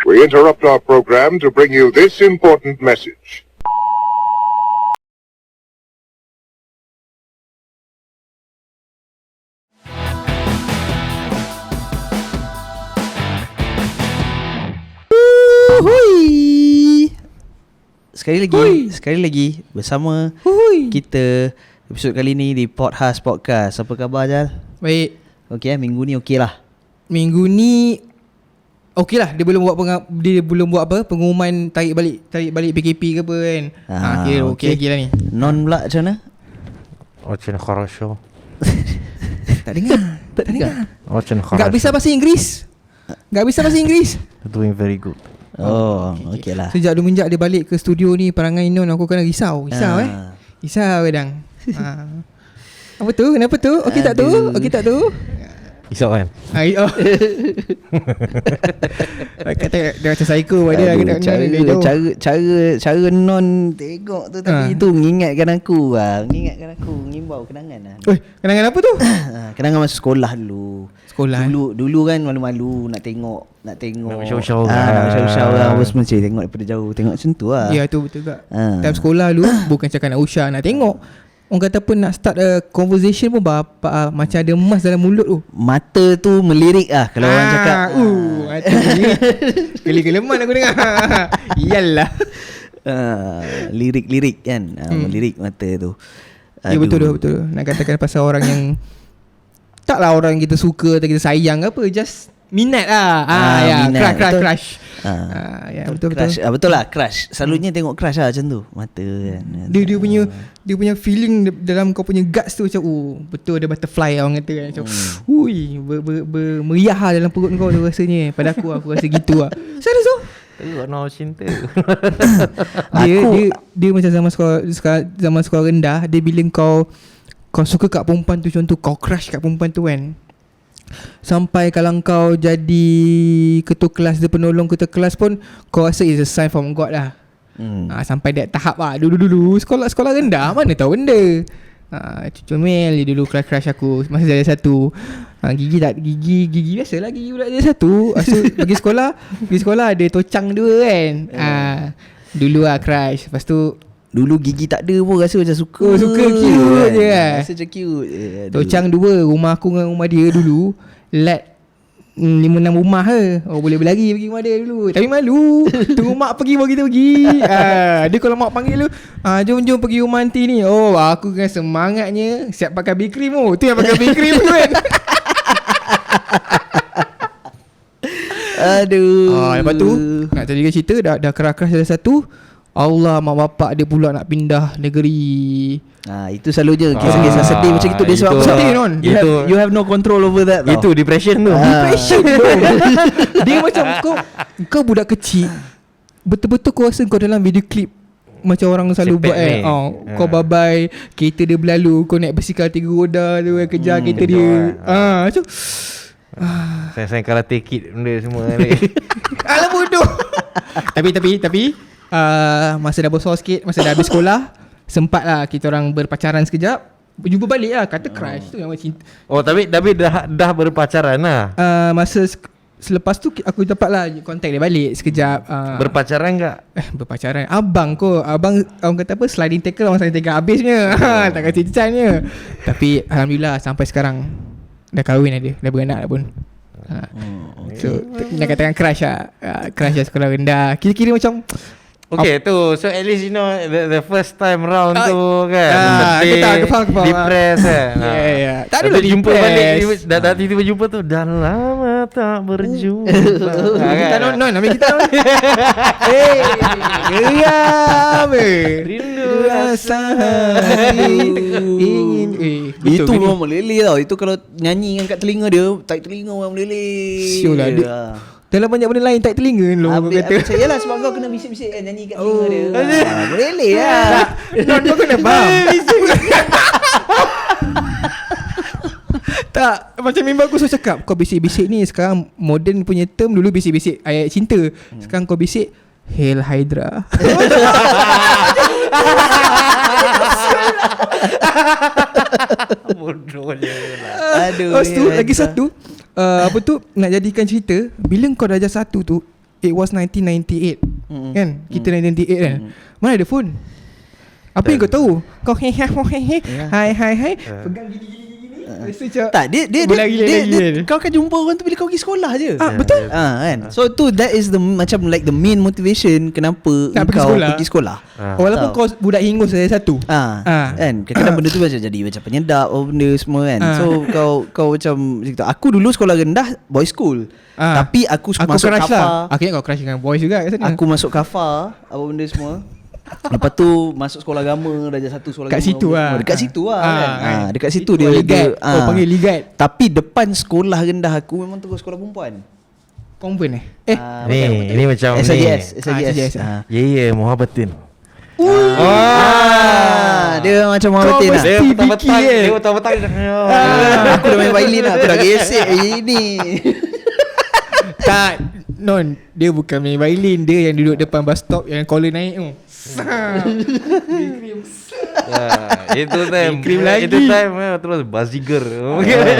We interrupt our program to bring you this important message. Sekali lagi bersama kita episod kali ni di Podcast. Apa khabar Jal? Baik. Okey minggu ni okey lah. Minggu ni okey lah. Dia belum buat apa pengumuman tarik balik PKP ke apa kan. Kira okey lagi lah ni. Non pula macam mana? Очень хорошо. Tak dengar. Очень хорошо. Enggak bisa bahasa Inggeris. Doing very good. Oh, okey lah. Sejak semenjak dia balik ke studio ni, perangai Non aku kena risau kadang. Apa tu? Kenapa tu? Okey tak tu? Risau kan? Kata dia macam psycho dia Cara Non tengok tu tapi tu mengingatkan aku ngimbau kenangan lah. Kenangan apa tu? Kenangan masa sekolah dulu. Dulu kan malu-malu nak tengok Nak show-show lah. Bos macam tengok daripada jauh. Tengok macam tu lah. Ya tu betul tak. Time sekolah dulu bukan cakap nak usah, nak tengok. Orang kata pun nak start a conversation pun bapak macam ada emas dalam mulut tu. Mata tu melirik lah kalau orang cakap. Mata melirik. Keleman aku dengar. Iyalah. Lirik kan. Melirik mata tu. Ya betul. Nak katakan pasal orang yang taklah orang kita suka atau kita sayang apa, just minat lah. Minat. Crush. Betul. Betul lah, crush. Selalunya tengok crush lah macam tu. Mata kan. Dia punya feeling dalam kau punya guts tu macam betul ada butterfly orang kata kan. Macam meriah lah dalam perut kau tu rasanya. Pada aku rasa gitu lah. Serius tu? Nak cinta. Dia macam zaman sekolah rendah. Dia bila kau suka kat perempuan tu, contoh kau crush kat perempuan tu kan, sampai kalau kau jadi ketua kelas, dia penolong ketua kelas pun, kau rasa is a sign from God lah. Sampai that tahap lah. Dulu sekolah rendah mana tahu benda. Comel dia dulu crush aku masa jadi satu. Gigi biasalah, gigi budak jadi satu. Pergi sekolah ada tocang dua kan. Dulu lah crush. Lepas tu dulu gigi tak ada pun rasa macam suka. Suka cute je kan. Rasa macam cute. Tocang dua. Rumah aku dengan rumah dia dulu Lat 5-6 rumah ke. Boleh berlari pergi rumah dia dulu. Tapi malu. Tunggu mak pergi baru kita pergi. Dia kalau mak panggil tu, jom pergi rumah aunty ni. Aku kan semangatnya siap pakai BB cream. Tu yang pakai BB cream tu kan. Aduh. Lepas tu nak cerita cerita dah keras-keras ada satu. Allah, mak bapak dia pula nak pindah negeri. Itu selalu je kisah-kisah sedih macam itu. Dia sebab apa? Sedih non. You have no control over that tau. Itu depression tu. Depression tu. Dia macam kau budak kecil, betul-betul kau rasa kau dalam video klip macam orang selalu buat kau babai, kereta dia berlalu, kau naik basikal 3 roda tu kejar kereta dia. Macam Saya karate kid benda semua ni. alah bodoh. Tapi masa dah besar sikit, masa dah habis sekolah, sempat lah kita orang berpacaran sekejap. Jumpa balik lah. Kata crush tu yang cinta. Tapi dah berpacaran lah. Masa selepas tu aku dapat lah kontak dia balik sekejap. Berpacaran tak? Berpacaran. Abang orang kata apa, sliding tackle, orang sliding tackle habisnya. Tak kasi cincanya. Tapi Alhamdulillah sampai sekarang dah kahwin dah, dah beranak dah pun. So nak katakan crush lah. Crush lah sekolah rendah. Kira-kira macam okay tu. So at least you know the first time round tu kan, kita faham. depressed kan. Ya. Tak adalah jumpa balik. Dah tiba-tiba jumpa tu, dah lama tak berjumpa. Kita non ambil kita. Geram rindu rasa ingin. Itu memang meleleh tau. Itu kalau nyanyi dengan kat telinga dia, tarik telinga orang meleleh. Siul lah dia. Dalam banyak benda lain tak telinga lu kata. Yalah sebab kau kena bisik-bisik kan, nyanyi kat telinga dia. Meleleh lah. Non kau kena faham. Tak, macam member aku selalu cakap, kau bisik-bisik ni sekarang modern punya term. Dulu bisik-bisik ayat cinta, sekarang kau bisik Hail Hydra. Bodohnya lah. Aduh. Lepas tu lagi satu, apa tu nak jadikan cerita, bila kau dah darjah 1 tu, It was 1998 kan. Kita 1998 kan. Mana ada phone? Apa yang kau tahu? Kau hai pegang gini. Tak, dia kau akan jumpa orang tu bila kau pergi sekolah je. Betul. Kan. So tu that is the macam like the main motivation kenapa nak kau pergi sekolah. Walaupun kau budak hingus saya satu. Kan. Kadang-kadang benda tu macam jadi macam penyedap benda semua kan. So kau macam aku dulu sekolah rendah boys school. Tapi aku masuk crush kafar. Aku ingat kau crush dengan boys juga kat sana. Aku masuk kafar apa benda semua. Lepas tu masuk sekolah agama, darjah 1 sekolah kat agama. situ lah. Dekat situ lah kan. Dekat situ itu dia ligat. Panggil ligat. Tapi depan sekolah rendah aku memang terus sekolah perempuan. Perempuan Ni macam SIGS. Ya, Muhabbatin. Dia macam Muhammadin lah. Dia petang-petang Aku dah main violin lah. Aku dah gesek ini. Tak, Non, dia bukan main violin. Dia yang duduk depan bus stop yang collar naik tu. Itu time Krim lagi. Itu time terus Bazigar.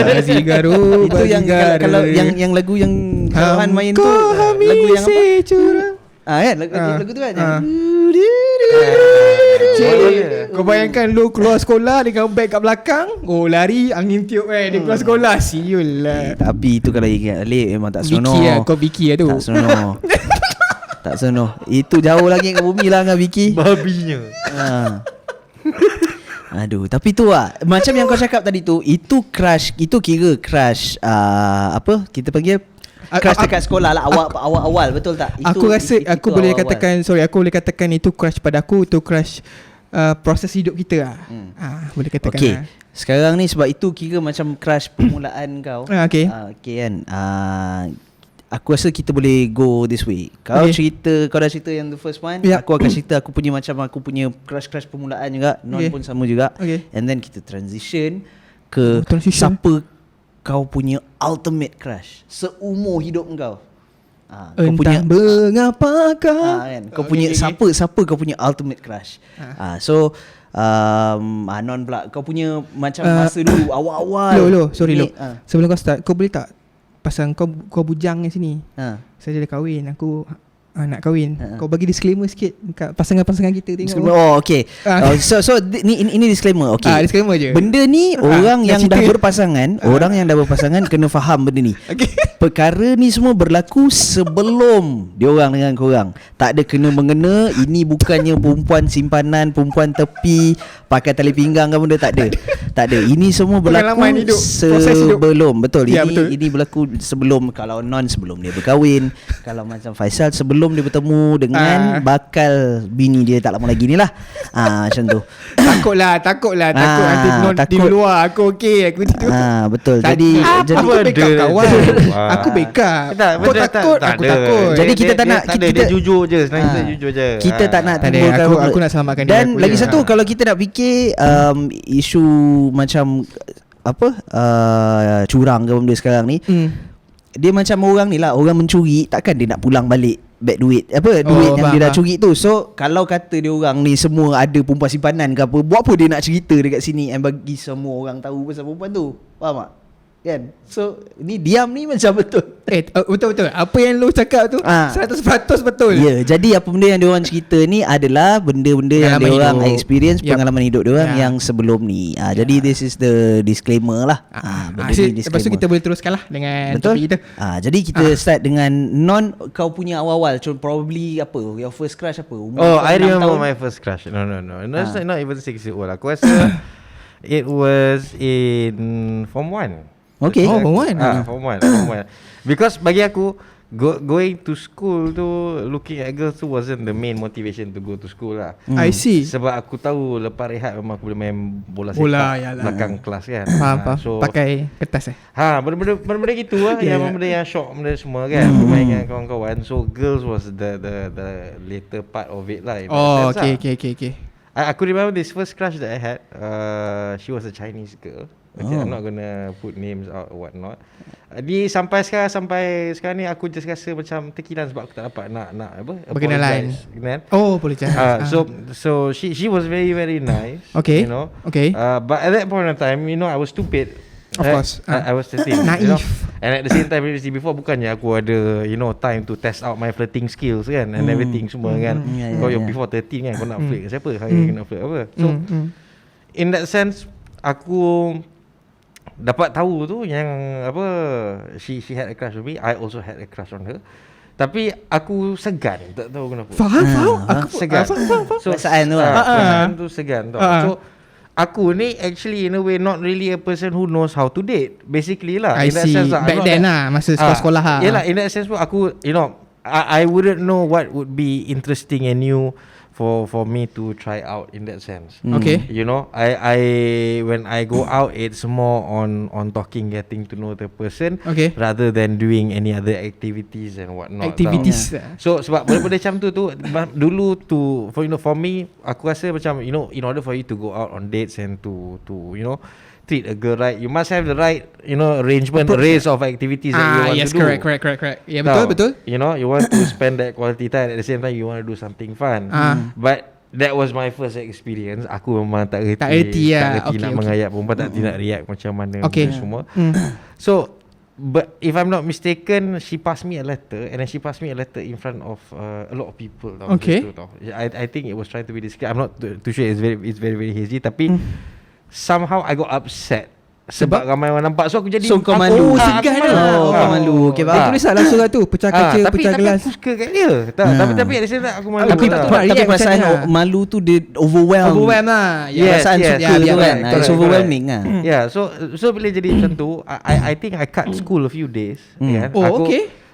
Bazigar Itu yang kalau yang lagu yang Kawan main tu lagu yang apa? Curang. Kan lagu tu kan. Kau bayangkan lu keluar sekolah dengan beg kat belakang. Oh lari angin tiup dia keluar sekolah. Siul lah. Tapi itu kalau ingat balik memang tak seronok. Vicky lah. Kau Vicky lah tu. Tak seronok. Tak seronok. Itu jauh lagi kat bumi lah dengan Vicky. Babinya. Aduh, tapi tu lah macam yang kau cakap tadi tu, itu crush, itu kira crush apa kita panggil crush dekat sekolah lah awal betul tak? Aku rasa aku boleh awal-awal. katakan, sorry, aku boleh katakan itu crush pada aku, itu crush proses hidup kita lah. Boleh katakan. Okay, sekarang ni sebab itu kira macam crush permulaan kau. Okay. Okay kan. Aku rasa kita boleh go this way. Kau cerita, kau dah cerita yang the first one. Aku akan cerita aku punya macam aku punya crush permulaan juga. Non pun sama juga. And then kita transition ke siapa kau punya ultimate crush seumur hidup kau. Kau punya mengapakah kan? Kau punya siapa kau punya ultimate crush. So Non pula kau punya macam masa dulu awal-awal. Sorry sebelum kau start, kau boleh tak pasal kau bujang kat sini. Saya dah kahwin, aku nak kahwin. Kau bagi disclaimer sikit dekat pasangan-pasangan kita tengok. Okay. So ini disclaimer. Okay. Disclaimer je. Benda ni orang yang dah berpasangan, orang yang dah berpasangan kena faham benda ni. Perkara ni semua berlaku sebelum diorang dengan korang. Tak ada kena mengena. Ini bukannya perempuan simpanan, perempuan tepi, pakai tali pinggang ke benda, tak ada. Tak ada. Ini semua berlaku sebelum. Betul. Ini berlaku sebelum. Kalau Non sebelum dia berkahwin, kalau macam Faisal sebelum dia bertemu dengan bakal bini dia tak lama lagi ni lah. Macam tu. Takutlah takut nanti Non di luar. Aku okey, aku tidur. Betul. Jadi aku backup kawan. Aku backup. Kau takut, aku takut. Jadi kita tak nak, kita jujur je. Sebenarnya kita jujur je. Kita tak nak timbulkan aku nak selamatkan diri dan aku. Dan lagi satu, kalau kita nak fikir isu macam apa curang ke benda sekarang ni, dia macam orang ni lah, orang mencuri, takkan dia nak pulang balik back duit duit yang dia dah curi tu. So kalau kata dia orang ni semua ada perempuan simpanan ke apa, buat apa dia nak cerita dekat sini and bagi semua orang tahu pasal perempuan tu? Faham tak? Kan? So ni diam ni macam betul. Betul. Apa yang lu cakap tu 100% betul. Ya, jadi apa benda yang diorang cerita ni adalah benda-benda yang diorang experience, pengalaman hidup diorang yang sebelum ni. Jadi this is the disclaimer lah. Lepas tu kita boleh teruskan lah dengan topik kita. Jadi kita start dengan Non, kau punya awal-awal. Probably apa? Your first crush apa? I remember my first crush. No. It's not even 6 years old. Aku rasa it was in Form 1. Okay. Form 1. Because bagi aku going to school tu, looking at girls tu wasn't the main motivation to go to school lah. I see. Sebab aku tahu lepas rehat memang aku boleh main bola yalah. sepak belakang kelas kan. Faham. So pakai kertas benda gitu lah. Yang benda yang shock, benda semua kan. Bermain dengan kawan-kawan. So girls was the later part of it lah. Okay. Aku remember this first crush that I had. She was a Chinese girl. Okay, I'm not gonna put names out or what not. Sampai sekarang ni aku just rasa macam terkilan sebab aku tak dapat nak berkenalan. Apologize. So she was very very nice. Okay. You know. Okay. But at that point of time, I was stupid. Of course. I was 13. Naive. And at the same time before bukannya aku ada time to test out my flirting skills kan and everything semua kan. Kau yang before 13 kan kau nak flirt siapa? Hari nak flirt apa? So in that sense aku dapat tahu tu yang apa she had a crush on me, I also had a crush on her. Tapi aku segan, tak tahu kenapa. Faham? Aku segan. So perasaan tu perasaan tu segan tau. So aku ni actually in a way not really a person who knows how to date. Basically lah. I see. Back then lah, masa sekolah lah. Yelah, in that sense pun aku I wouldn't know what would be interesting and new for me to try out in that sense. Okay. I when I go out it's more on talking, getting to know the person rather than doing any other activities and whatnot. Activities. So sebab benda-benda macam tu dulu for me aku rasa macam in order for you to go out on dates and to treat a girl right, you must have the right arrangement, arrays of activities that you want to do. Correct. Yeah, betul. You want to spend that quality time, at the same time you want to do something fun. But that was my first experience. Aku memang tak reti nak mengayat perempuan, tak reti nak react macam mana semua. So but if I'm not mistaken, she passed me a letter, and then she passed me a letter in front of a lot of people. I think it was trying to be discreet. I'm not too sure. It's very hazy. Tapi somehow I got upset sebab ramai orang nampak. So aku jadi kau malu. Segan kau malu. Okay, Dia tulislah surat tu, pecah kaca, pecah gelas. Tapi aku suka kat dia. Tapi at the same time aku malu. Tapi perasaan malu tu dia overwhelm lah. Perasaan suka tu kan, it's overwhelming lah. Yeah, so bila jadi macam tu, I think I cut school a few days.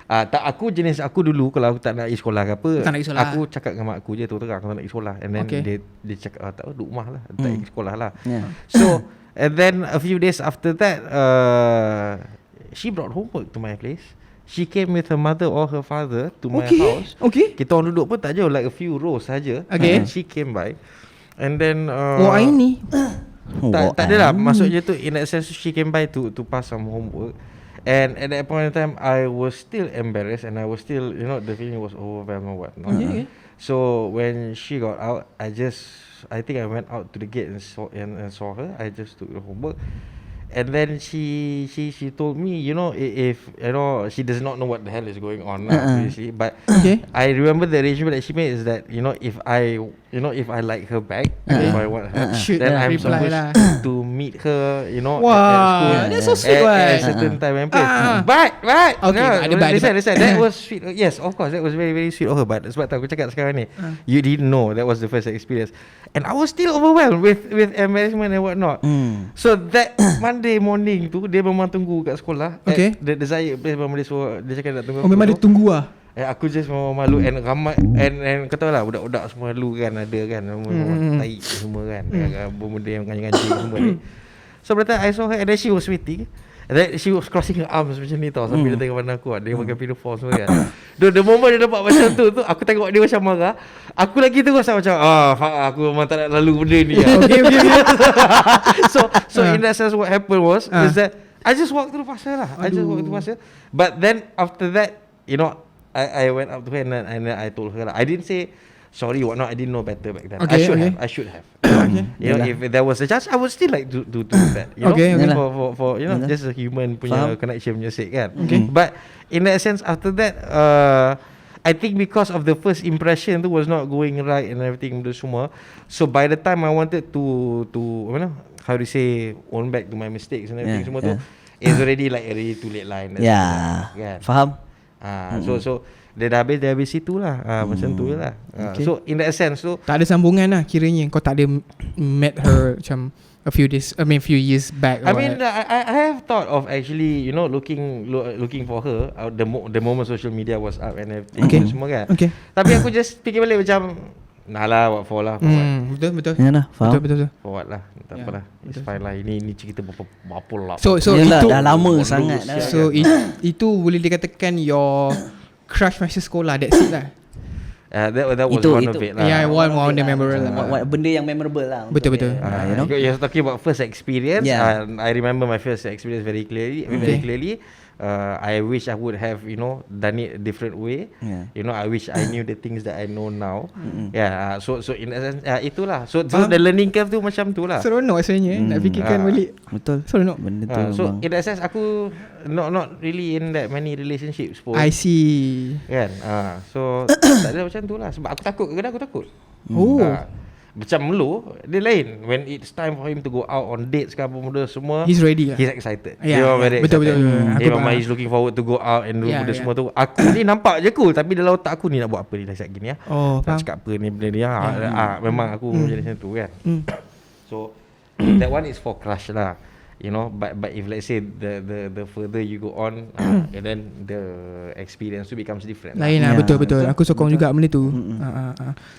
Aku jenis aku dulu kalau aku tak nak pergi sekolah ke apa, aku cakap dengan mak aku je terang aku tak nak pergi sekolah, and then dia cakap tak duduk rumah lah, tak pergi sekolah lah. So and then a few days after that she brought homework to my place. She came with her mother or her father to my house. Kita orang duduk pun tak jauh, like a few rows saja. And she came by, and then ini tak adalah, maksudnya tu in that sense she came by to pass some homework. And at that point in time, I was still embarrassed, and I was still, the feeling was overwhelmed or whatnot. So when she got out, I think I went out to the gate and saw her. I just took the homework, and then she told me, if she does not know what the hell is going on, obviously. But I remember the arrangement that she made is that if I like her back, if I want her, then I'm supposed to meet her, at school. That's so sweet. At a certain time and place. But listen, that was sweet. Yes, of course, that was very, very sweet of her. But sebab tu aku cakap sekarang ni, you didn't know that was the first experience, and I was still overwhelmed with embarrassment and whatnot. So that Monday morning tu dia memang tunggu kat sekolah. The desired place memang dia cakap nak tunggu. Memang dia tunggu lah. Aku just memang malu, and ramai and kau tahu lah budak-budak semua malu kan, ada kan tai semua kan, benda yang ganjing-ganjing semua ni. So by the time I saw her, and then she was waiting, and then she was crossing her arms macam ni tau, sambil dia tengok pandang aku. Dia pakai pinafore semua kan. The moment dia nampak macam tu aku tengok dia macam marah. Aku lagi terus macam aku memang tak nak lalu benda ni. So in that sense what happened was is that I just walked through past her lah. But then after that, I went up to her and then I told her lah. I didn't say sorry whatnot. I didn't know better back then. I should have. If there was a chance, I would still like to do that. For just a human punya connection punya sake kan. But in that sense, after that, I think because of the first impression tu was not going right and everything tu semua. So by the time I wanted to how to say, own back to my mistakes and everything semua tu, it's already like already too late line. Kan? Faham? So dia dah habis situ lah. Macam tu lah. So in that sense tu tak ada sambungan lah kiranya. Kau tak ada met her macam a few years back. I have thought of actually looking for her the moment social media was up and everything semua kan. Tapi aku just fikir balik macam nah lah, what for lah. Betul. Yalah, faham. Betul. For what lah. Tak apalah. It's fine lah. Ini cerita berapa lah. So yalah, itu dah lama sangat dah. So itu boleh dikatakan your crush masa sekolah. That's it lah. That was one of it lah. Yeah, one of the memorable lah. Benda yang memorable lah. Betul. You're talking about first experience. I remember my first experience very clearly. I wish I would have, you know, done it a different way. You know, I wish I knew the things that I know now. So in a sense itulah. So the learning curve tu macam tu lah. Seronok sebenarnya nak fikirkan balik. Betul. Seronok. Benda tu So memang. in that sense aku not really in that many relationships pun. I see. Kan. So tak ada macam tu lah. Sebab aku takut, kadang aku takut. Macam Melo, dia lain. When it's time for him to go out on dates ke apa benda semua, He's ready lah. he's excited. Yeah, Dia very betul, excited. betul. Dia Aku memang faham. he's looking forward to go out and do Yeah, benda yeah. semua tu. Aku ni nampak je cool, tapi dalam otak aku ni nak buat apa ni dah siap gini ya. Oh, Nak faham. cakap apa ni benda ni. Memang aku jadi macam tu kan. So that one is for crush lah. You know, but if let's say the further you go on, and then the experience tu becomes different. Lain Ya, lah, betul. betul. Aku sokong juga benda tu.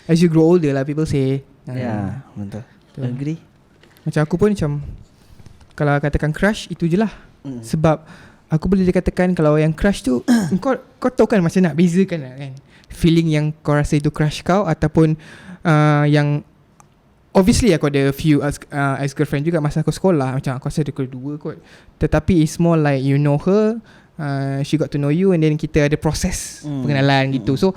As you grow older lah, people say. Ya, betul. Agree. Macam aku pun macam, kalau katakan crush, itu je lah. Sebab aku boleh dikatakan kalau yang crush tu kau tahu kan macam nak bezakan lah, kan. Feeling yang kau rasa itu crush kau, ataupun yang obviously aku ada few ex-girlfriend juga masa aku sekolah. Macam aku rasa ada kedua kot. Tetapi it's more like you know her, she got to know you, and then kita ada proses pengenalan gitu. So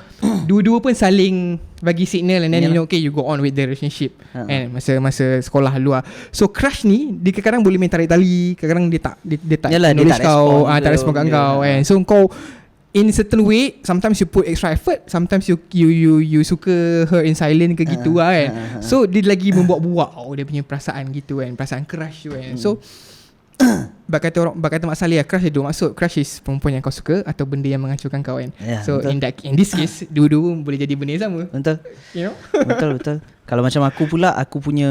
dua-dua pun saling bagi signal, and then you know, okay, you go on with the relationship. And masa sekolah dulu lah. So crush ni dia kadang-kadang boleh main tarik tali, kadang-kadang dia tak Yalah, dia acknowledge tak kau, respond tak ke respon kat benda. kau, and so kau in a certain way, sometimes you put extra effort, sometimes you suka her in silent ke gitu lah kan. So dia lagi membuat-buat dia punya perasaan gitu kan, perasaan crush tu kan. So bak kata Mak Saleh, crush ada dua maksud. Crush is perempuan yang kau suka atau benda yang menghancurkan kau kan. Ya, So betul. in this case, dua-dua pun boleh jadi benda yang sama, Betul. you know. Betul. Kalau macam aku pula, aku punya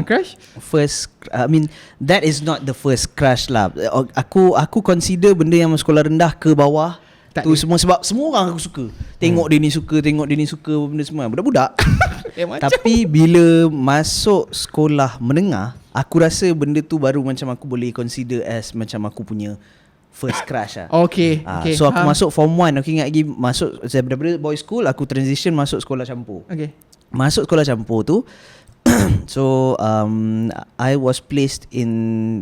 Crush first, I mean that is not the first crush lah. Aku consider benda yang sekolah rendah ke bawah Tak tu ada. semua, sebab semua orang aku suka. Tengok dia ni suka, tengok dia ni suka, benda semua budak-budak. macam Tapi bila masuk sekolah menengah, aku rasa benda tu baru macam aku boleh consider as macam aku punya first crush lah. Okay, okay. So aku masuk form 1, aku ingat lagi masuk daripada boys school, aku transition masuk sekolah campur. Okay. Masuk sekolah campur tu so I was placed in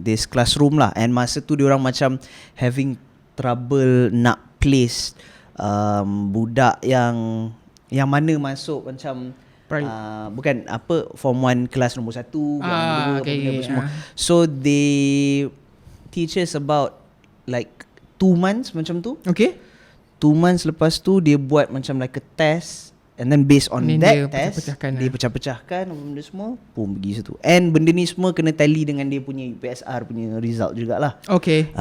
this classroom lah, and masa tu diorang macam having trouble nak place budak yang mana masuk macam bukan apa form 1 kelas nombor 1, okay, semua. So they teach us about like 2 months macam tu. Okay. 2 months lepas tu dia buat macam like a test, and then based on Then that dia test pecah-pecahkan dia pecah-pecahkan benda semua, pun pergi situ. And benda ni semua kena tally dengan dia punya UPSR punya result jugalah. Okay.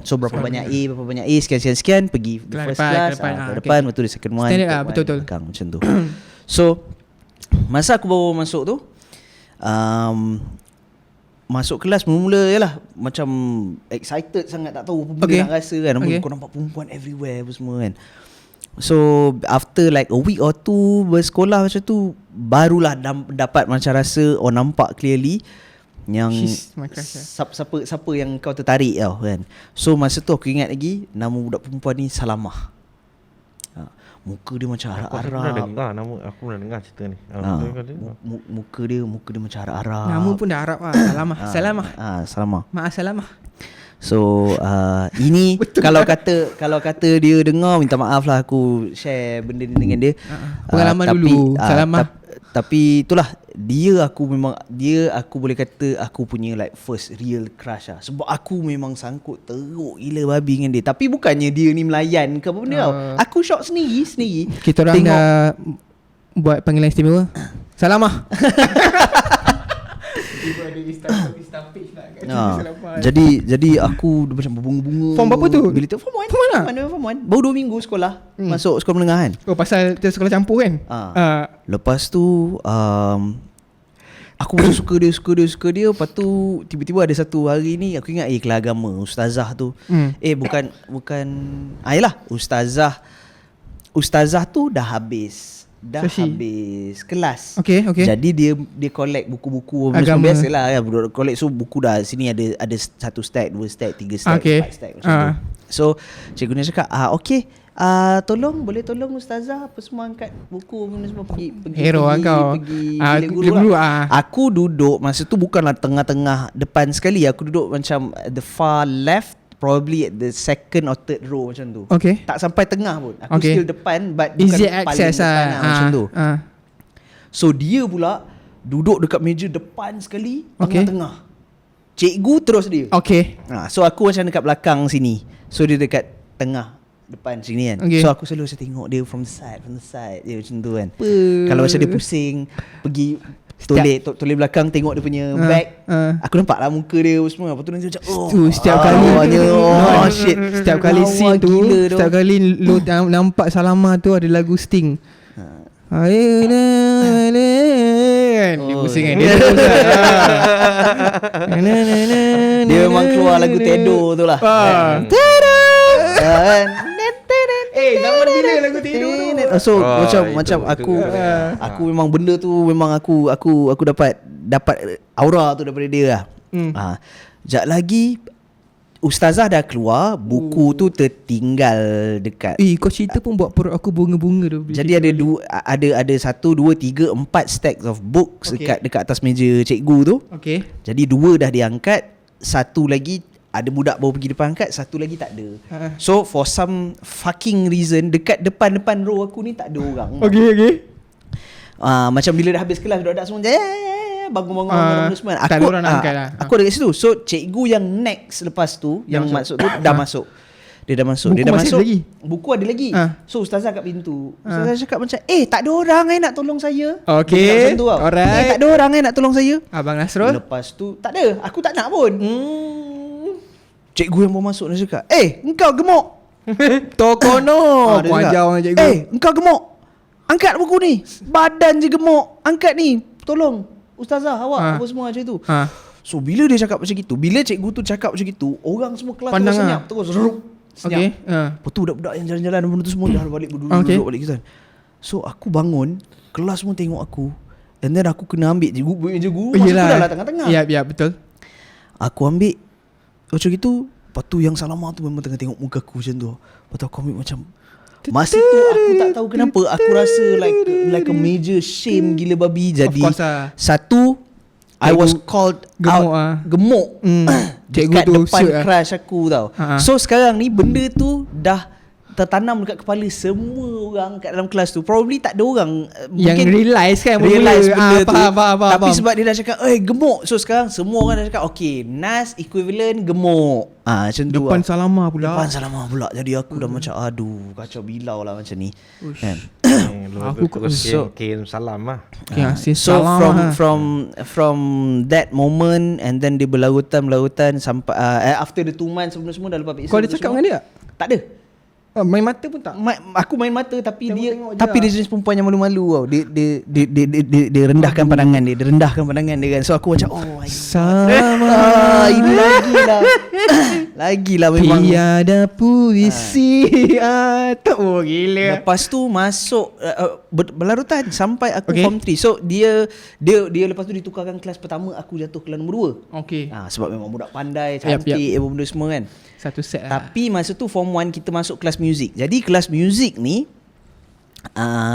So berapa banyak A, sekian pergi the Kelas first depan, class, ke depan, ke okay. depan, lepas tu the second one, Standard third lah, one, betul-betul. belakang, macam tu. So masa aku baru masuk tu, masuk kelas mula-mula yalah macam excited sangat, tak tahu apa benda nak rasa kan. Kau nampak perempuan everywhere apa semua kan. So after like a week or two bersekolah macam tu, barulah dapat macam rasa nampak clearly yang She's my crush, siapa yang kau tertarik tau kan. So masa tu aku ingat lagi nama budak perempuan ni Salamah. Muka dia macam Aku Arab-Arab. pernah dengar cerita ni. Muka dia macam Arab-Arab. Nama pun dah Arab lah. Salamah. Salamah. Salamah. So ini kalau kata dia dengar, minta maaf lah aku share benda ni dengan dia. Pengalaman dulu, Salamah. Tapi itulah dia aku boleh kata aku punya like first real crush lah. Sebab aku memang sangkut teruk gila babi dengan dia. Tapi bukannya dia ni melayan ke apa benda tau. Aku shock sendiri. Kita orang dah buat panggilan istimewa. Salamah. Jadi aku macam berbunga-bunga. Form berapa tu? Bila tu form 1. Form 1. Baru 2 minggu sekolah. Masuk sekolah menengah kan. Oh, pasal dia sekolah campur kan. Lepas tu aku macam suka dia. Lepas tu tiba-tiba ada satu hari ni aku ingat kelas agama ustazah tu. Bukan yalah, ustazah tu dah habis kelas. Okay. Jadi dia collect buku-buku Agama. biasalah ya, collect. So buku dah sini ada 1 stack, 2 stack, 3 stack, 4 stack macam tu. So cikgu ni cakap okay, boleh tolong ustazah apa semua angkat buku benda semua pergi Hero kau. bilik guru lah. Aku duduk masa tu bukanlah tengah-tengah depan sekali, aku duduk macam the far left probably at the second or third row macam tu. Okay. Tak sampai tengah pun. Aku Okay. still depan but Easy bukan access paling depan macam tu. So dia pula duduk dekat meja depan sekali, Okay. tengah-tengah. Cikgu terus dia. Okay. So aku macam dekat belakang sini. So dia dekat tengah depan sini kan. Okay. So aku selalu macam tengok dia from the side dia macam tu kan. Kalau macam dia pusing, pergi toleh belakang tengok dia punya bag. Aku nampak lah muka dia semua. Lepas tu dia macam Setiap kali shit. Setiap kali Lawa scene tu, gila tu. setiap kali lo nampak Salama tu ada lagu Sting. Dia pusing kan. Dia memang keluar lagu Tedo tu lah. Zaman bila lagu Tedo tu? So macam itu. aku memang benda tu memang aku dapat aura tu daripada dia lah. Sekejap lagi ustazah dah keluar, buku tu tertinggal dekat. Kau cerita pun buat perut aku bunga-bunga tu. Jadi ada ada 1 2 3 4 stacks of books Okay. dekat atas meja cikgu tu. Okay. Jadi 2 dah diangkat, 1 lagi ada budak baru pergi depan angkat, 1 lagi tak ada. So for some fucking reason dekat depan row aku ni tak ada orang. Okay. Macam bila dah habis kelas budak-budak semua bangun-bangun semua. Tak ada orang nak angkat lah. Aku ada kat situ. So cikgu yang next lepas tu yang masuk tu dah masuk. Dia dah masuk. Buku Dia dah masih masuk. ada lagi? Buku ada lagi. So ustazah kat pintu. Ustazah cakap macam, tak ada orang nak tolong saya. Okay. Dia cakap macam tu tau. Alright. Tak ada orang nak tolong saya. Abang Nasrul. Lepas tu tak ada. Aku tak nak pun. Cikgu yang baru masuk dia cakap, engkau gemuk. Tokono. Dia Kau cakap, ajar orang cikgu. engkau gemuk. Angkat buku ni. Badan je gemuk. Angkat ni. Tolong ustazah awak apa semua macam tu. So bila dia cakap macam gitu, bila cikgu tu cakap macam gitu, orang semua kelas Pandang terus senyap, terus senyap. Okay. Lepas tu budak-budak yang jalan-jalan benda tu semua dah balik berduduk balik gitu kan. So aku bangun, kelas semua tengok aku, and then aku kena ambil cikgu meja guru. Masa tu dah lah tengah-tengah. Ya, betul. Aku ambil macam gitu. Lepas tu yang Salama tu memang tengah tengok muka aku macam tu. Lepas tu aku ambil macam, masa tu aku tak tahu kenapa aku rasa like a major shame gila babi. Jadi Of course lah. satu, I was called gemuk out gemuk Cikgu dekat tu depan shoot lah. crush aku tau. So sekarang ni benda tu dah tertanam dekat kepala semua orang kat dalam kelas tu. Probably tak ada orang Yang mungkin realise kan realise benda tu. faham. Tapi sebab dia dah cakap gemuk, so sekarang semua orang dah cakap okay, Nas equivalent gemuk. Macam tu Depan lah. Salama pula. Depan Salama pula. Jadi aku dah macam aduh, kacau bilau lah macam ni kan. Aku kirim salam lah. So from that moment, and then dia berlarutan sampai after the 2 months semua dah lepas Kau ada cakap dengan dia? Tak ada. Main mata pun tak? Aku main mata tapi Tengok-tengok dia je. jenis perempuan yang malu-malu tau. Dia rendahkan pandangan dia. Dia rendahkan pandangan dia kan. So aku macam Sama ini Lagilah memang. tiada puisi atau gila. Lepas tu masuk berlarutan sampai aku Okay. form 3. So dia lepas tu ditukarkan kelas pertama, aku jatuh kelas nombor 2. Okay. Sebab memang budak pandai, cantik, apa benda semua kan. Satu set lah. Tapi masa tu form 1 kita masuk kelas muzik. Jadi kelas muzik ni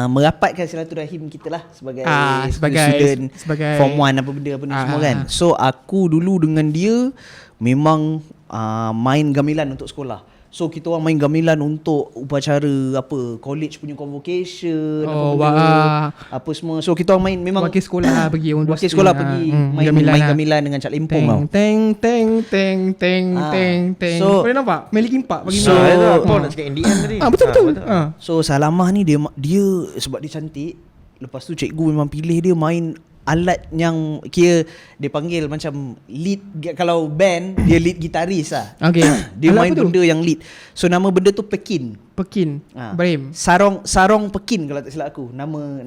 merapatkan silaturahim kita lah sebagai student sebagai form 1 apa benda semua kan. So aku dulu dengan dia memang main gamelan untuk sekolah. So kita orang main gamelan untuk upacara apa, college punya convocation, apa semua. So kita orang main memang wakil sekolah pergi wakil sekolah pergi main gamelan dengan Cak Lempong tau. Teng. So- boleh nampak? Melly Kimpak bagi So- Apa nak cakap Indian tadi? betul. So Salamah ni dia sebab dia cantik, lepas tu cikgu memang pilih dia main alat yang kira dia panggil macam lead. Kalau band dia lead gitaris lah. Okay. Dia Alat main apa tu? benda yang lead. So nama benda tu Pekin. Pekin. Brahim. Sarong Pekin kalau tak silap aku. Nama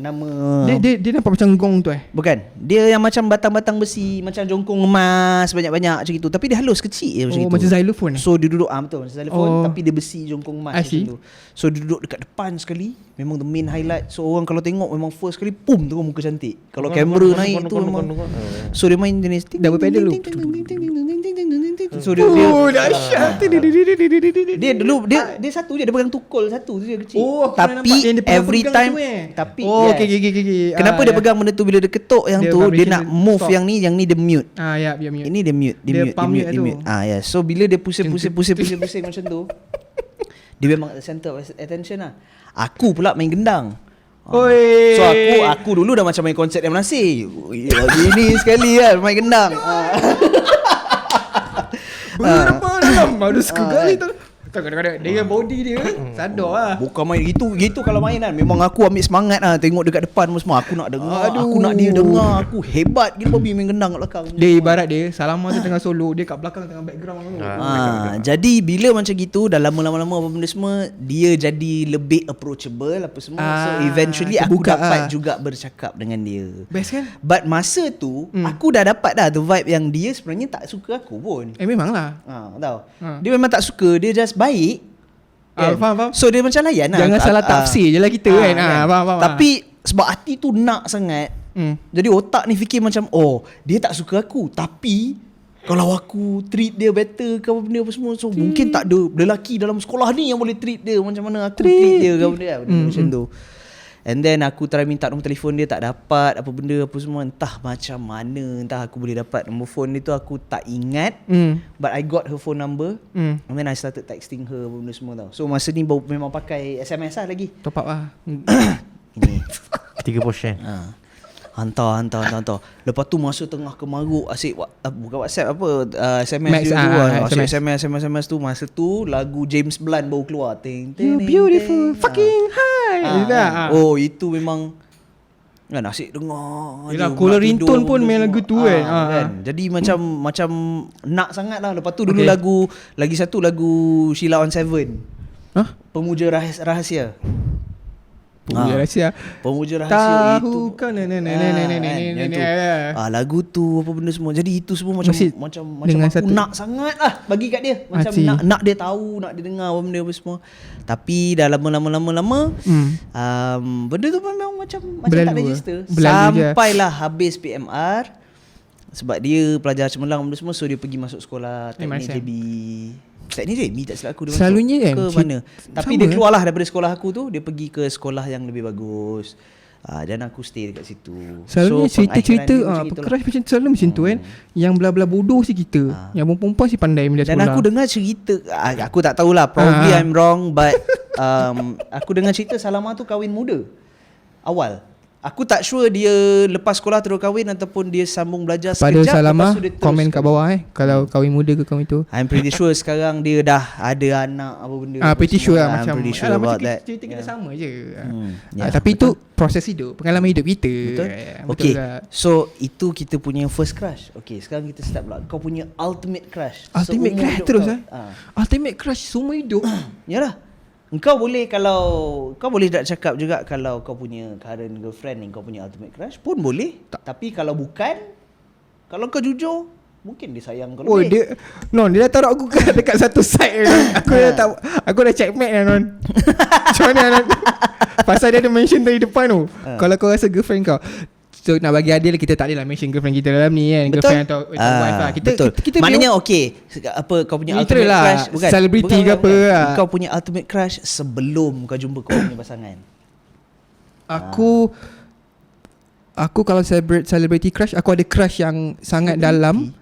Dia nampak macam gong tu bukan. Dia yang macam batang-batang besi, macam jongkong emas banyak-banyak macam itu. Tapi dia halus kecil macam itu. macam xylophone So dia duduk betul macam telefon tapi dia besi jongkong emas I see. macam tu. So dia duduk dekat depan sekali, memang the main highlight. So orang kalau tengok memang first sekali pum terus muka cantik. Kalau kamera naik tu memang. So dia main jenis Double pedal tu. So dia dahsyat. dia dulu dia satu je, dia pegang tukul satu tu dia kecil. Oh, aku pernah nampak tapi yang dia pegang every tu, time Tapi yes. okey. Kenapa dia pegang benda tu bila dia ketuk yang Dia tu, dia vibration nak dia move stop. yang ni dia mute. Ya, dia mute. Ini dia mute, Dia pump mute tu. Ya. So bila dia pusing macam tu, dia memang at the center of attention lah. Aku pula main gendang. Oi. So aku dulu dah macam main konsert yang Menasih. Gini sekali kan main gendang. Berapa dalam baru sekali tu. Kadang-kadang dia body dia sadar lah. Bukan main gitu kalau main kan. Memang aku ambil semangat lah. Tengok dekat depan semua. Aku nak dengar. Aduh. Aku nak dia dengar. Aku hebat gila babi main gendang kat belakang. Dia ibarat dia Salama tu tengah solo, dia kat belakang tengah background tu. Jadi bila macam gitu, dah lama-lama apa benda semua, dia jadi lebih approachable apa semua. So eventually aku terbuka dapat juga bercakap dengan dia. Best kan? But masa tu aku dah dapat dah the vibe yang dia sebenarnya tak suka aku pun. Memanglah. Tahu. Dia memang tak suka, dia just baik. Faham. So dia macam layan lah. Jangan salah tafsir je lah kita kan. Faham. Tapi sebab hati tu nak sangat. Jadi otak ni fikir macam, oh dia tak suka aku, tapi kalau aku treat dia better ke apa benda apa semua, so mungkin tak ada lelaki dalam sekolah ni yang boleh treat dia macam mana aku treat dia ke benda macam tu. And then aku try minta nombor telefon dia, tak dapat apa benda apa semua. Entah macam mana, entah aku boleh dapat nombor phone dia tu, aku tak ingat. But I got her phone number. And then I started texting her apa benda semua tau. So masa ni baru memang pakai SMS lah lagi. Top up lah. Ini 3%. Hantar. Lepas tu masa tengah kemaruk, asyik bukan WhatsApp apa, SMS Max, dia tu lah. Asyik SMS. SMS tu. Masa tu lagu James Blunt baru keluar. You beautiful fucking high. Oh itu memang kan asyik dengar. Yelah, caller ringtone pun main lagu tu kan. Jadi macam nak sangat lah. Lepas tu dulu lagi satu lagu Sheila on 7. Pemuja Rahasia. Pemuja Rahasia itu. Tahu kan Lagu tu apa benda semua. Jadi itu semua macam dengan aku satu, nak sangat lah bagi kat dia. Macam nak dia tahu, nak dia dengar apa benda apa semua. Tapi dah lama benda tu memang macam tak register. Sampailah habis PMR. Sebab dia pelajar cemerlang benda semua, so dia pergi masuk sekolah teknik JB. Teknik JB tak silap aku dia selalunya masuk kan ke mana. Tapi dia keluarlah daripada sekolah aku tu, dia pergi ke sekolah yang lebih bagus. Dan aku stay dekat situ. Selalunya cerita-cerita crush macam tu selalu macam tu kan. Yang belah-belah bodoh si kita. Yang perempuan si pandai bila sekolah. Dan aku dengar cerita, aku tak tahulah, probably I'm wrong, but aku dengar cerita Salama tu kahwin muda awal. Aku tak sure dia lepas sekolah terus kahwin ataupun dia sambung belajar sekejap. Pada Salama, komen kat bawah kalau kahwin muda ke kahwin tu. I'm pretty sure sekarang dia dah ada anak apa benda. Pretty sure lah. I'm pretty sure about that. Cerita kita sama je. Tapi itu proses hidup, pengalaman hidup kita. Betul. Okay, so itu kita punya first crush. Okay, sekarang kita start pula. Kau punya ultimate crush. Ultimate crush terus ultimate crush seumur hidup. Yalah. Kau boleh tak cakap juga kalau kau punya current girlfriend ni kau punya ultimate crush pun boleh. Tapi kalau bukan, kalau kau jujur, mungkin dia sayang kau lebih. Dia dah taruh aku dekat satu side. Aku dah checkmate lah non. Macam mana non? Pasal dia ada mention tadi depan tu. Kalau kau rasa girlfriend kau, so nak bagi adil, kita tak adalah mention girlfriend kita dalam ni kan. Betul? Girlfriend atau wife lah. Kita maknanya kau punya ultimate lah, crush bukan selebriti ke apa lah. Kau punya ultimate crush sebelum kau jumpa kau punya pasangan. Aku kalau celebrity crush, aku ada crush yang sangat dalam.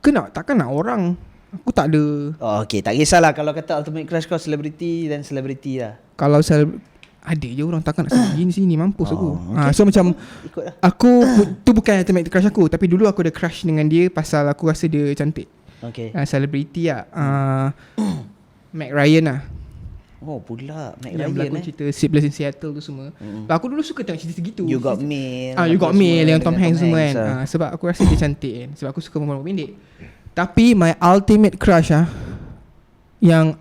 Takkan nak orang. Aku tak ada. Okay, tak kisahlah kalau kata ultimate crush kau selebriti dan selebriti lah. Kalau ada je orang takkan nak sebut sini mampus aku. Okay. So macam aku tu bukan ultimate crush aku, tapi dulu aku ada crush dengan dia pasal aku rasa dia cantik. Okay. Celebrity lah. Mac Ryan lah. Oh pula Mac yang Ryan berlakon cerita Sleepless in Seattle tu semua. Aku dulu suka tengok cerita segitu. You Got Mail. You Got Mail yang Tom Hanks semua kan. Sebab aku rasa dia cantik kan. Sebab aku suka perempuan pendek. Tapi my ultimate crush yang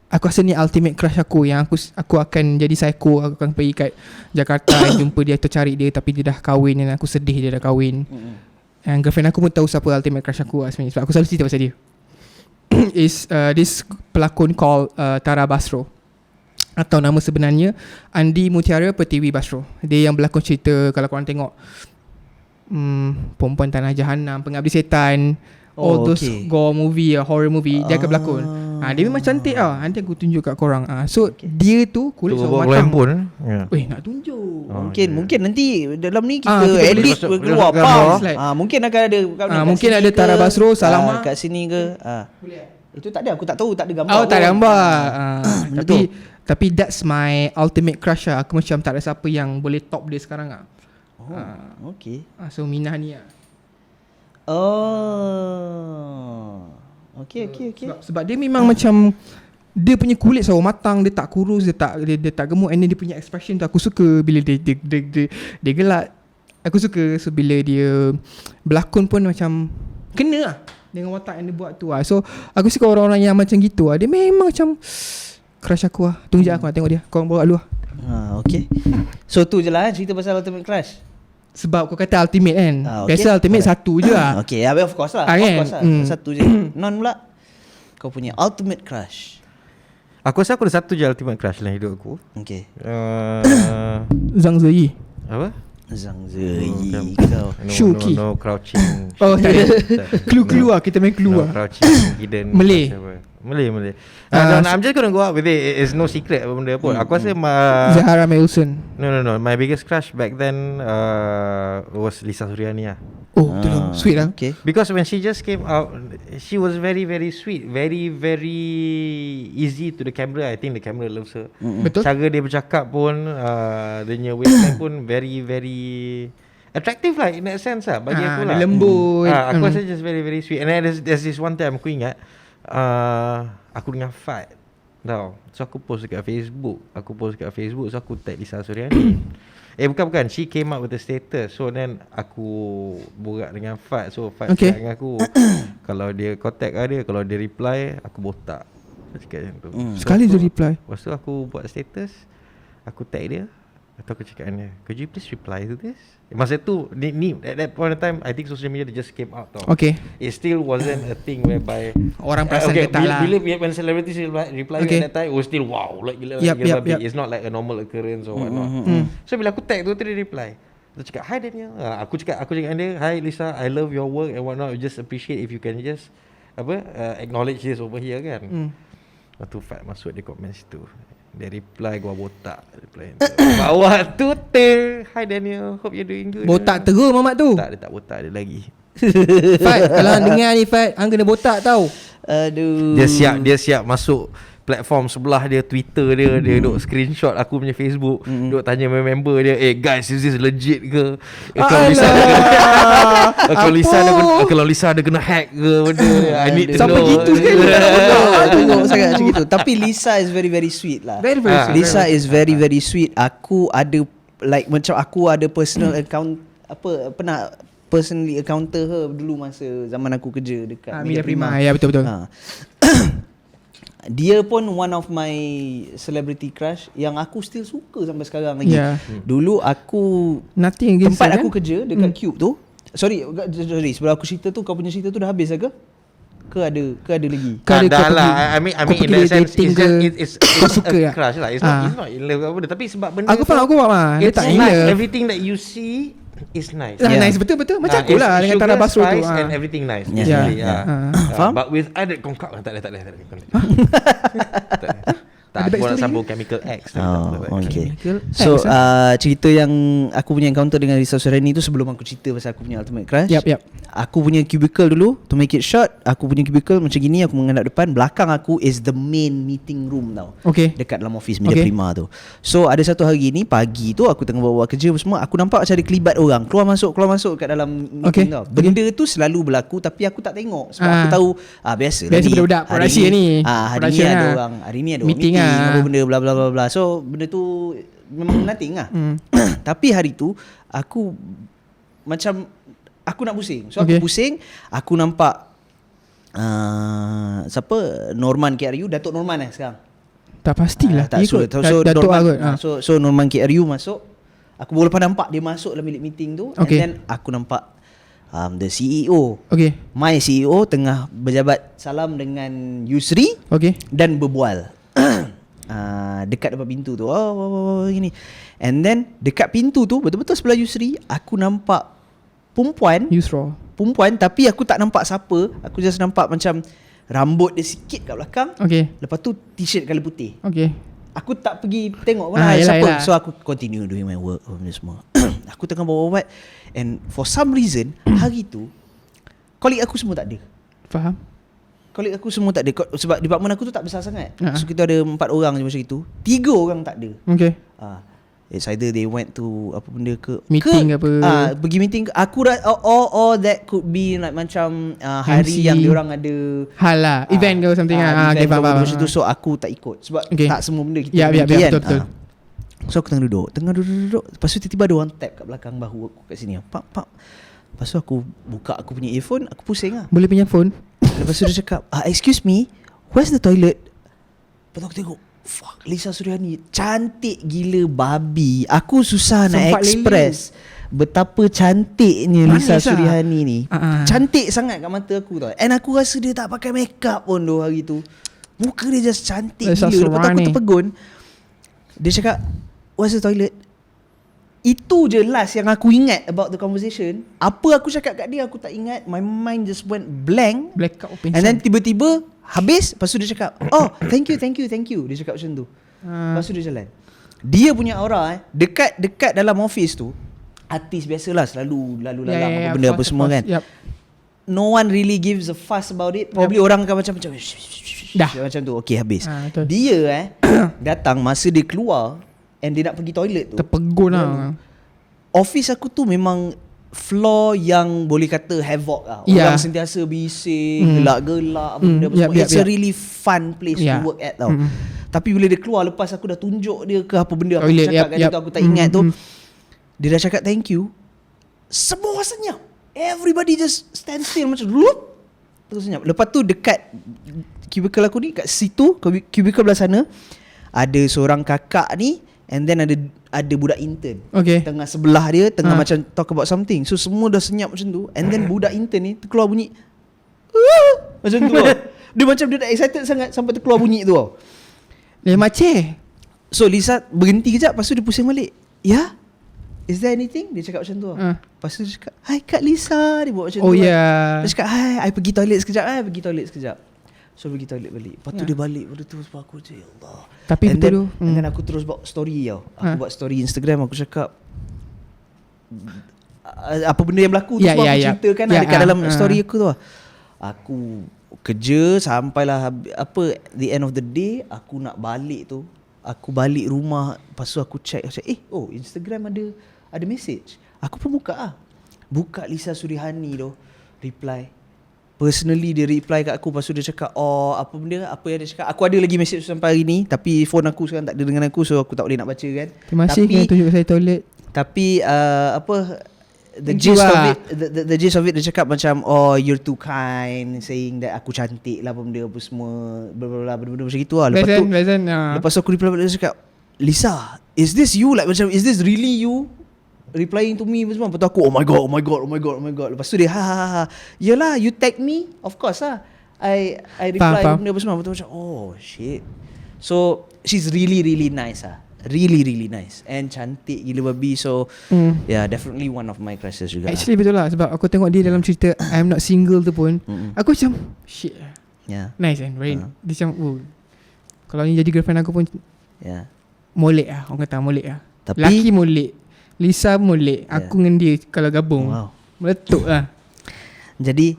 aku rasa ni ultimate crush aku, yang aku akan jadi psycho. Aku akan pergi kat Jakarta jumpa dia atau cari dia, tapi dia dah kahwin dan aku sedih dia dah kahwin. And girlfriend aku pun tahu siapa ultimate crush aku sebenarnya, sebab aku selalu cerita pasal dia. Is this pelakon called Tara Basro, atau nama sebenarnya Andi Mutiara Pertiwi Basro. Dia yang berlakon cerita, kalau korang tengok Perempuan Tanah Jahanam, Pengabdi Setan, all those okay. gore movie, horror movie, dia akan berlakon. Dia memang cantik tau. Nanti aku tunjuk kat korang. So dia tu kulit Tu sama buat matang. pun. Ya. Weh, nak tunjuk. Mungkin nanti dalam ni kita kita boleh edit masuk- keluar boleh pam. slide. Mungkin akan ada kat mungkin sini ada ke, Tara Basro, Salama. kat sini ke. Boleh. Itu tak ada, aku tak tahu, tak ada gambar. Oh, tak ada pun. gambar. benda Tapi that's my ultimate crush lah. Aku macam tak ada siapa yang boleh top dia sekarang lah. Okay. So Minah ni lah. Okay. Sebab dia memang macam dia punya kulit selalu matang, dia tak kurus, dia tak gemuk, and then dia punya expression tu aku suka bila dia gelak. Aku suka. So bila dia berlakon pun macam kena lah dengan watak yang dia buat tu lah. So aku suka orang-orang yang macam gitu lah. Dia memang macam crush aku lah. Tunggu je aku nak tengok dia. Korang bawa dulu lah. Okay. So tu je lah cerita pasal Ultimate Crush. Sebab kau kata ultimate kan. Okay. Biasa ultimate satu je lah. Okay, of course lah. Kan? Of course lah. Satu je. Non pula kau punya Ultimate Crush. Aku rasa aku ada satu je ultimate crush dalam hidup aku. Okay. Zhang Ziyi. Apa? Zhang Ziyi Bukan. kau. Shuki. No crouching. Oh tak ada. Clue lah. Kita main clue No lah. crouching hidden. Malay. Malay. I'm just gonna go out with it. It's no secret apa benda pun. Aku rasa Zahara Wilson. No. My biggest crush back then was Lisa Suryani lah. Oh betul lah. Sweet lah. Okay. Because when she just came out, she was very, very sweet, very, very easy to the camera. I think the camera loves her. Betul. Cara dia bercakap pun, dia punya wavelength pun very, very attractive lah in that sense lah bagi aku lah. Dia lembut. Aku rasa just very, very sweet. And then there's this one time aku ingat, aku dengan Fad tau. So aku post dekat Facebook. So aku tag Lisa Suryani. Bukan. She came up with the status. So then aku borak dengan Fad. So Fad cakap dengan aku, kalau dia contact dia, kalau dia reply, aku botak. Dia cakap macam tu. Sekali dia reply. Lepas tu aku buat status, aku tag dia, atau aku cakap dengan dia, could you please reply to this? Masa tu at that point of time, I think social media just came out tau. Okay. It still wasn't a thing whereby Orang perasan ke tak lah. Bila when celebrities reply at that time, it was still wow, like gila, Yup. It's not like a normal occurrence or whatnot. So bila aku tag tu, dia reply. Dia cakap, hi Daniel. Aku cakap dengan dia, hi Lisa, I love your work and whatnot. We just appreciate if you can just acknowledge this over here kan. Lepas tu Fat masuk dia komen situ. Dia reply gua botak. Bawah tu hi Daniel, hope you're doing good. Botak terus mamat tu. Tak, dia tak botak dia lagi. Fat, kalau hang dengar ni Fat, hang kena botak tau. Aduh. Dia siap masuk platform sebelah dia, Twitter dia duk screenshot aku punya Facebook, duk tanya member dia, guys, is this legit ke? Kalau Lisa ada kena hack ke benda, I need to know. Sampai gitu je. Tengok sangat macam gitu. Tapi Lisa is very, very sweet lah. Very, very sweet. Lisa is very, very sweet. Aku ada macam aku ada personal account, pernah personally encounter her dulu masa zaman aku kerja dekat Media Prima. Ya, betul. Dia pun one of my celebrity crush yang aku still suka sampai sekarang lagi. Dulu aku Nothing against tempat her, aku kan? kerja dekat Cube tu. Sorry, sebelum aku cerita tu, kau punya cerita tu dah habis ke? Ke ada lagi? Dah lah. I mean in that sense, it's suka a crush lah. It's not in love apa benda. Tapi sebab benda Aku faham lah. Dia it's tak in nice. love. Everything that you see is nice. Nice, betul. Macam aku lah dengan Tara Basro tu. And everything nice. Yeah. Basically, Faham? But with other kongkak tak ada. Tak, aku nak sambung Chemical X. Okay. So cerita yang aku punya encounter dengan Lisa Suryani tu sebelum aku cerita pasal aku punya ultimate crush. Yep. Aku punya cubicle dulu, to make it short, aku punya cubicle macam gini, aku menghadap depan, belakang aku is the main meeting room tau. Okay. Dekat dalam office Media Prima tu. So ada satu hari ni pagi tu aku tengah bawa kerja semua, aku nampak macam ada kelibat orang keluar masuk kat dalam meeting tau. Benda tu selalu berlaku tapi aku tak tengok sebab aku tahu biasa budak-budak production ni. Hari ni ada orang, hari ni ada meeting apa benda bla bla bla bla. So benda tu memang nothing lah. Tapi hari tu aku macam aku nak pusing. So aku pusing, aku nampak siapa? Norman KRU, Datuk Norman sekarang. Tak pastilah. Datuk Norman. So Norman KRU masuk. Aku boleh nampak dia masuk dalam bilik meeting tu. And then aku nampak the CEO. My CEO tengah berjabat salam dengan Yusri dan berbual. Dekat depan pintu tu. Gini. And then dekat pintu tu betul-betul sebelah Yusri, aku nampak Perempuan tapi aku tak nampak siapa. Aku just nampak macam rambut dia sikit kat belakang. Okay. Lepas tu t-shirt colour putih. Okay. Aku tak pergi tengok Ah, siapa. yelah. So aku continue doing my work ni semua. Aku tengah bawa ubat, and for some reason hari tu colleague aku semua tak ada. Faham? Colleague aku semua tak ada. Sebab department aku tu tak besar sangat. Ha. So kita ada 4 orang je macam itu. 3 orang tak ada. Okay. It's either they went to apa benda ke Meeting ke apa. Pergi meeting ke. Aku or that could be like macam hari MC. yang diorang ada Hal lah, event ke something lah. Okay, event faham. macam tu. So aku tak ikut sebab Okay. tak semua benda kita Ya, pergi kan. betul. So aku tengah duduk. Lepas tu tiba-tiba ada orang tap kat belakang bahu aku kat sini. Pak. Lepas tu aku buka aku punya earphone, aku pusing lah. Boleh pinjam phone? Lepas tu dia cakap, excuse me, where's the toilet? Lepas tu aku tengok, fuck, Lisa Suryani cantik gila babi. Aku susah nak Sempat express betapa cantiknya Manis Lisa lah. Suryani ni. Cantik Cantik sangat kat mata aku tau. And aku rasa dia tak pakai makeup pun tu hari tu. Muka dia just cantik Lisa gila. Lepas tu aku Suryani. terpegun. Dia cakap, where's the toilet? Itu je last yang aku ingat about the conversation. Apa aku cakap kat dia aku tak ingat. My mind just went blank. Blackout And then tiba-tiba habis. Lepas tu dia cakap, oh thank you. Dia cakap macam tu. Lepas tu dia jalan. Dia punya aura dekat dalam office tu, artis biasalah selalu lalu lalang apa benda apa semua kan. Yep. No one really gives a fuss about it. Probably orang akan macam Dah. macam tu. Okay, habis. Betul. Dia datang masa dia keluar and dia nak pergi toilet tu. Terpegun lah. Office aku tu memang floor yang boleh kata havoc lah. Ya. Orang sentiasa bising, gelak-gelak apa benda apa semua. It's a really fun place to work at tau. Tapi bila dia keluar, lepas aku dah tunjuk dia ke apa benda aku Toilet, cakap kat dia tu, aku tak ingat tu. Dia dah cakap thank you. Semua orang senyap. Everybody just stand still macam dulu. Terus senyap. Lepas tu dekat cubicle aku ni, kat situ, cubicle belah sana, ada seorang kakak ni, and then ada budak intern. Okay. Tengah sebelah dia, tengah macam talk about something. So semua dah senyap macam tu. And then budak intern ni terkeluar bunyi macam tu tau. Dia macam dia dah excited sangat sampai terkeluar bunyi tu tau. Macam So Lisa berhenti kejap, lepas tu dia pusing balik. Ya? Is there anything? Dia cakap macam tu tau. Lepas tu dia cakap, hai Kak Lisa. Dia buat macam tu. ya. Dia cakap, hai, I pergi toilet sekejap. So pergi toilet balik. Lepas tu dia balik. Lepas tu sebab aku macam, ya Allah. Tapi and betul then, tu. And then aku terus buat story tau. Aku buat story Instagram. Aku cakap apa benda yang berlaku tu semua aku ceritakan dekat dalam story aku tu lah. Aku kerja sampailah the end of the day. Aku nak balik tu, aku balik rumah. Lepas tu aku check, Instagram ada message. Aku pun buka Lisa Suryani tu reply. Personally dia reply kat aku. Lepas tu dia cakap, apa yang dia cakap, aku ada lagi message sampai hari ni, tapi phone aku sekarang tak ada dengan aku, so aku tak boleh nak baca kan. Terima kasih kena tunjuk saya toilet. Tapi the gist of it dia cakap macam, you're too kind, saying that aku cantik lah, benda apa semua, benda macam gitu lah. Lepas tu aku reply balik, dia cakap, Lisa, is this you? Like macam, is this really you replying to me semua? Lepas tu aku, oh my god. Lepas tu dia, yelah, you tag me, of course lah. I reply benda apa semua. Lepas tu macam, oh shit. So she's really really nice lah. Really really nice. And cantik gila babi. So yeah, definitely one of my crushes juga. Actually betul lah. Sebab aku tengok dia dalam cerita I'm Not Single tu pun, aku macam shit, nice and very dia macam kalau ni jadi girlfriend aku pun molek lah. Orang kata molek lah. Tapi laki molek, Lisa molek, aku dengan dia kalau gabung meletup lah. Jadi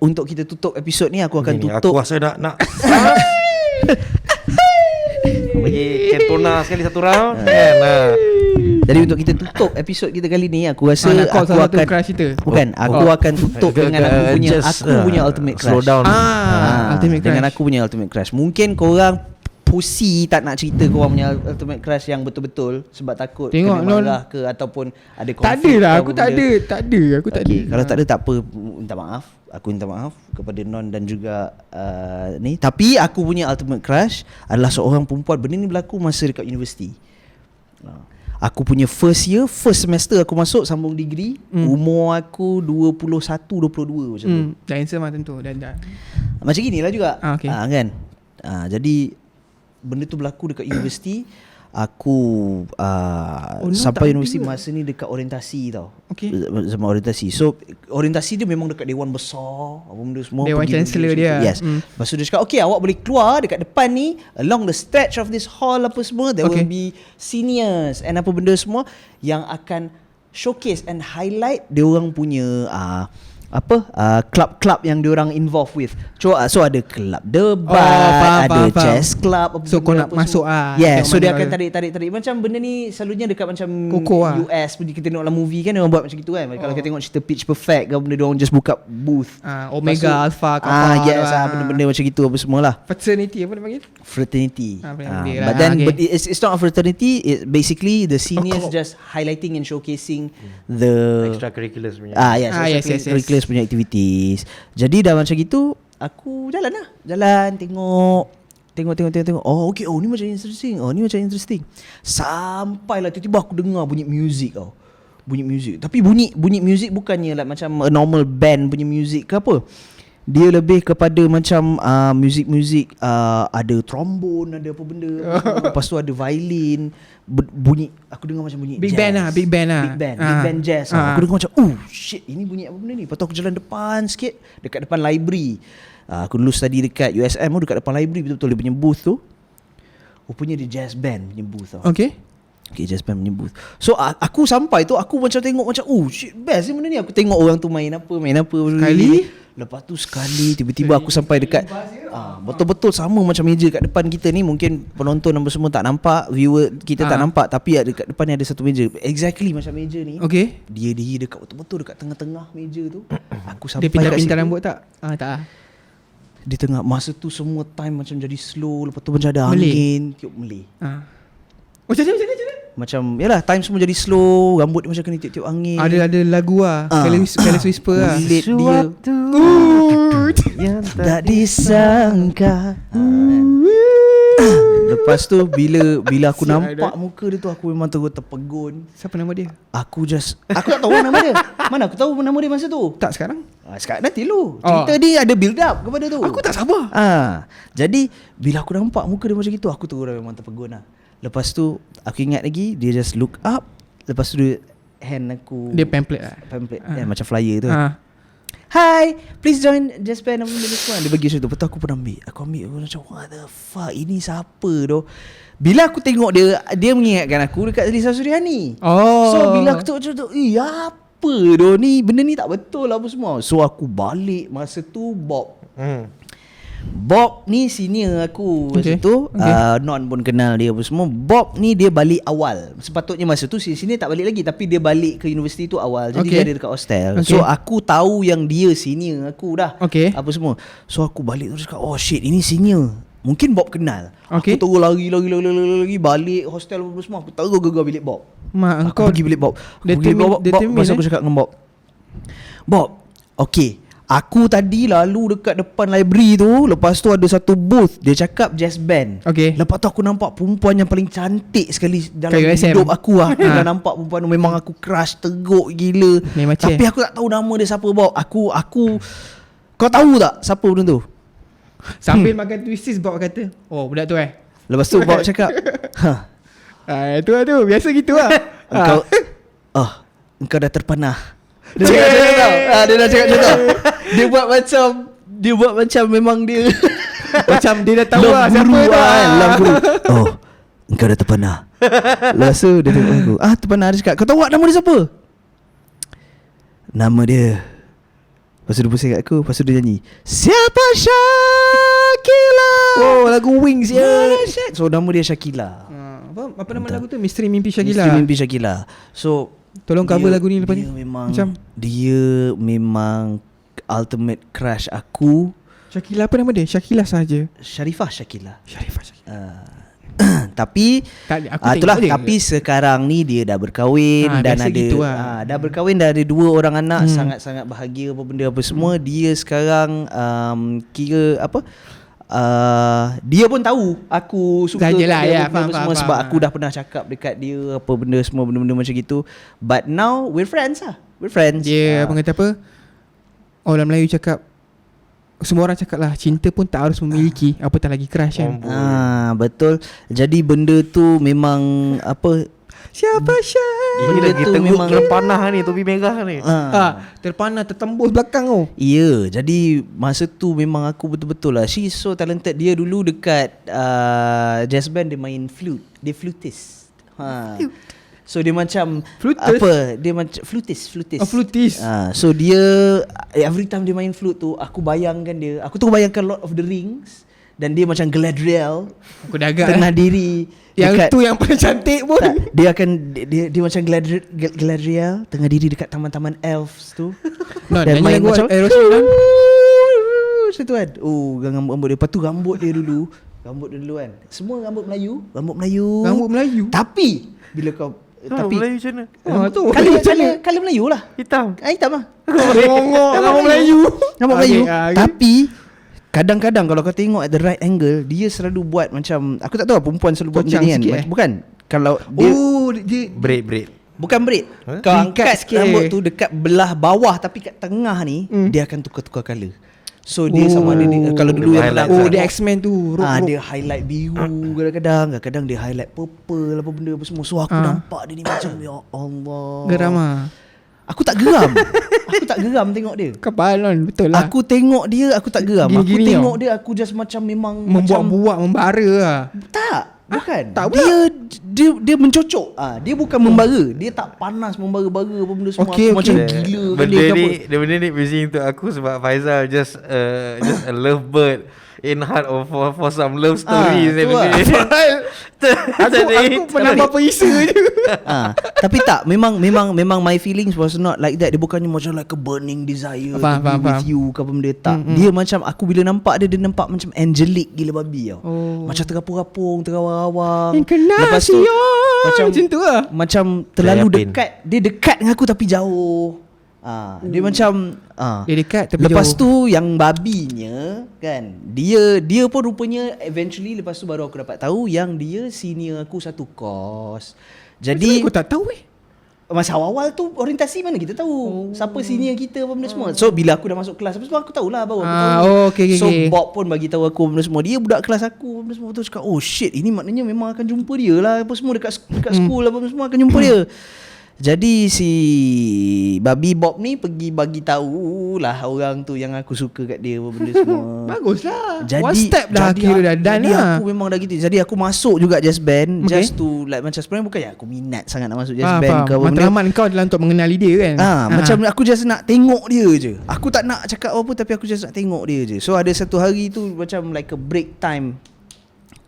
untuk kita tutup episod ni, aku akan tutup. Aku rasa nak bagi Kentona sekali satu round kan. Jadi untuk kita tutup episod kita kali ni, aku rasa aku akan crush kita. Bukan, aku akan tutup dengan aku punya ultimate crush. Slow down. Ultimate dengan crush. aku punya ultimate crush. Mungkin korang pusi tak nak cerita korang punya ultimate crush yang betul-betul sebab takut tengok, kena marah ke ataupun ada konflik. Tak ada lah, aku tak ada. Aku tak ada. Kalau tak ada tak apa, minta maaf. Aku minta maaf kepada Non dan juga ni. Tapi aku punya ultimate crush adalah seorang perempuan. Benda ni berlaku masa dekat universiti. Aku punya first semester aku masuk sambung degree. Umur aku 21-22 macam tu. Dah handsome lah tentu. Dah. Macam inilah juga. Okay. Kan. Jadi benda tu berlaku dekat universiti. Aku no, sampai tak universiti ada. masa ni dekat orientasi tau. Okay. Zaman orientasi. So orientasi dia memang dekat Dewan Besar, apa benda semua. Dewan pergi Chancellor duduk dia. situ. Yes. Lepas tu dia cakap, okay, awak boleh keluar dekat depan ni, along the stretch of this hall apa semua, there Okay. will be seniors and apa benda semua yang akan showcase and highlight dia orang punya club-club yang diorang involved with. So ada club debat, faham, ada faham. jazz club apa So, kau benda nak apa masuk semua. ah, Yeah, tengok so dia mana akan ada. tarik macam benda ni selalunya dekat macam Koko lah. US pergi kita tengok dalam movie kan, dia orang buat macam gitu kan. Kalau kita tengok cerita Pitch Perfect ke benda, dia orang just buka booth. Omega, Alpha, Kappa. Yes, benda-benda macam gitu apa semualah. Fraternity apa dia panggil? Fraternity. Fraternity But lah. then Okay. but it's not a fraternity. It basically the seniors club. just highlighting and showcasing the Extracurriculars punya. yes, yes. extracurriculars punya activities. Jadi dah macam gitu, aku jalan tengok. Oh okay, ni macam interesting. Sampailah tiba-tiba aku dengar bunyi music tau. Bunyi music. Tapi bunyi music bukannya like macam a normal band punya music ke apa. Dia lebih kepada macam music ada trombone, ada apa benda. Lepas tu ada violin, bunyi aku dengar macam bunyi Big jazz. band lah. Big band jazz. Aku dengar macam shit, ini bunyi apa benda ni. Lepas tu aku jalan depan sikit, dekat depan library. Aku dulu study dekat USM tu, dekat depan library betul-betul dia punya booth tu. Rupanya dia jazz band punya booth tau. Okay. Okay, jazz band punya booth. So aku sampai tu, aku macam tengok macam shit, best ni benda ni. Aku tengok orang tu main apa. Sekali? Lepas tu sekali tiba-tiba aku sampai dekat betul-betul sama macam meja kat depan kita ni. Mungkin penonton apa semua tak nampak, viewer kita tak nampak, tapi dekat depan ni ada satu meja exactly macam meja ni. Okay. Dia diri dekat betul-betul dekat tengah-tengah meja tu. Aku sampai Dia pintar-pintar kat situ. rambut tak? Tak. Di tengah masa tu semua time macam jadi slow. Lepas tu macam ada Malay? angin tiup Malay. Macam mana? Macam yalah, time semua jadi slow, rambut dia macam kena tiup-tiup angin. Ada lagu lah. Careless Whisper lah. Kulit dia yang tak disangka. Lepas tu bila aku nampak muka dia tu, aku memang terus terpegun. Siapa nama dia? Aku tak tahu nama dia. Mana aku tahu nama dia masa tu. Tak sekarang? Sekarang nanti lu. Cerita ni ada build up kepada tu. Aku tak sabar. Jadi bila aku nampak muka dia macam gitu, aku terus memang terpegun lah. Lepas tu aku ingat lagi, dia just look up. Lepas tu dia hand aku, Dia pamphlet lah. macam flyer tu. Hi, please join Jazz Band apa benda semua. Dia bagi macam tu. Lepas tu aku pun ambil. Aku macam what the fuck, ini siapa tu? Bila aku tengok dia mengingatkan aku dekat Lisa Suryani. So bila aku tengok macam tu, apa tu ni? Benda ni tak betul lah apa semua. So aku balik masa tu Bob ni senior aku masa tu. Non pun kenal dia apa semua. Bob ni dia balik awal. Sepatutnya masa tu senior tak balik lagi, tapi dia balik ke universiti tu awal. Jadi dia ada dekat hostel. So aku tahu yang dia senior aku dah. Apa semua. So aku balik tu cakap, oh shit, ini senior. Mungkin Bob kenal. Aku terus lari balik hostel apa semua. Aku terus gegar bilik Bob. Aku pergi bilik Bob. Masa aku cakap dengan Bob, okay, aku tadi lalu dekat depan library tu. Lepas tu ada satu booth, dia cakap jazz band. Lepas tu aku nampak perempuan yang paling cantik sekali dalam hidup aku lah. Dah nampak perempuan tu, memang aku crush teruk gila. Tapi aku tak tahu nama dia siapa, Bob. Aku kau tahu tak siapa benda tu? Sambil makan twisties, Bob kata, oh budak tu Lepas tu Bob cakap, itu lah tu, biasa gitu lah. Engkau dah terpanah. Dia dah cakap macam tu. Dia buat macam memang dia Macam dia dah tahu lah siapa dah. Oh, engkau dah terpanah. Lepas tu dia tengok aku, terpanah. Dia cakap, kau tahu tak nama dia siapa? Nama dia. Lepas tu dia pusing kat aku. Lepas tu dia nyanyi, siapa Shakila. Oh, lagu Wings ya. So nama dia Shakila. Apa nama lagu tu? Misteri Mimpi Shakila. Misteri Mimpi Shakila. So tolong cover lagu ni lepas ni. Dia memang ultimate crush aku. Shakila apa nama dia? Shakila saja. Syarifah Shakila. Tapi itulah, je. tapi sekarang ni dia dah berkahwin dan ada gitu dah berkahwin, dah ada 2 orang anak. Sangat-sangat bahagia apa benda apa semua. Dia sekarang kira apa, dia pun tahu aku suka dia semua, sebab aku dah pernah cakap dekat dia apa benda semua, benda-benda macam gitu. But now we're friends lah. We're friends. Dia apa kata apa? Orang Melayu cakap semua orang cakap lah, cinta pun tak harus memiliki, apatah lagi crush kan. Betul. Jadi benda tu memang apa, Siapa Syah? Ini dah tu kita memang- memang panah ni, topi merah ni. Terpanah tertembus belakang tu. Ya, jadi masa tu memang aku betul-betul lah, she's so talented. Dia dulu dekat jazz band dia main flute. Dia flutist. So dia macam Flutist? apa? Dia macam flutist. Oh, flutist. So dia every time dia main flute tu, aku bayangkan dia. Aku tu bayangkan Lord of the Rings dan dia macam Galadriel Aku dah agak tengah diri yang dekat, tu yang paling cantik pun. tak, dia akan dia macam Galadriel tengah diri dekat taman-taman elves tu. No, Dan nyanyi main lagu macam Aerosmith kan. macam tu kan. Oh, rambut dia. Lepas tu rambut dia dulu kan. Semua rambut Melayu. Rambut Melayu. Tapi bila kau tapi Melayu macam mana? Tu. Color Melayu lah. Hitam. Hitam lah. Rambut Melayu. Rambut Okay, Melayu. okay. Tapi kadang-kadang kalau kau tengok at the right angle, dia selalu buat macam, aku tak tahu lah perempuan selalu buat macam Kocang ni kan. sikit, Bukan. Kalau dia dia Braid. bukan braid. Kau Tingkat angkat sikit. rambut tu dekat belah bawah tapi kat tengah ni dia akan tukar-tukar color. So dia sama ada dia, kalau dulu yang Highlight. pernah dia tengok, X-Men tu. dia highlight biru kadang-kadang dia highlight purple apa benda apa semua. So aku nampak dia ni macam ya Allah. Geram ah. Aku tak geram. Aku tak geram tengok dia. Kepalan betul lah. Aku tengok dia aku tak geram. Aku Gini-gini tengok tau. dia aku just macam memang Membuat-buat, membara lah. tak. Bukan. tak pula. Dia mencocok. Dia bukan membara. Dia tak panas membara-bara apa benda semua. Okey, Aku macam okey. gila kan Benda dia ke ni, apa. benda ni busy untuk aku sebab Faizal just a love bird in heart of for some love stories. tu lah. Aku penambah perisa je. Tapi tak, memang my feelings was not like that. Dia bukannya macam like a burning desire to Faham, be faham, with faham. you ke apa benda. Tak. Dia macam aku bila nampak dia nampak macam angelic gila babi tau. Macam terapung-rapung, terawang-awang. Inkarnasi macam tu lah. macam terlalu Yapin. dekat. Dia dekat dengan aku tapi jauh. Dia macam Dia dekat tapi lepas jauh. tu yang babinya kan, dia pun rupanya eventually lepas tu baru aku dapat tahu yang dia senior aku satu kos. Jadi Aku tak tahu masa awal tu orientasi mana kita tahu siapa senior kita apa benda semua. So bila aku dah masuk kelas apa semua aku tahulah baru aku tahu. Okay. So Bob pun bagi tahu aku benda semua. Dia budak kelas aku benda semua tu cakap, "Oh shit, ini maknanya memang akan jumpa dia lah apa semua dekat school apa semua akan jumpa dia." Jadi si babi Bob ni pergi bagi tahu lah orang tu yang aku suka kat dia apa benda semua. Baguslah. Jadi One step dah kira dah done jadi lah. aku memang dah gitu. Jadi aku masuk juga jazz band, Okay. just to like macam sebenarnya bukan aku minat sangat nak masuk jazz Faham, band faham. ke apa benda. Matlamat kau adalah untuk mengenali dia kan. Macam aku just nak tengok dia je. Aku tak nak cakap apa tapi aku just nak tengok dia je. So ada satu hari tu macam like a break time.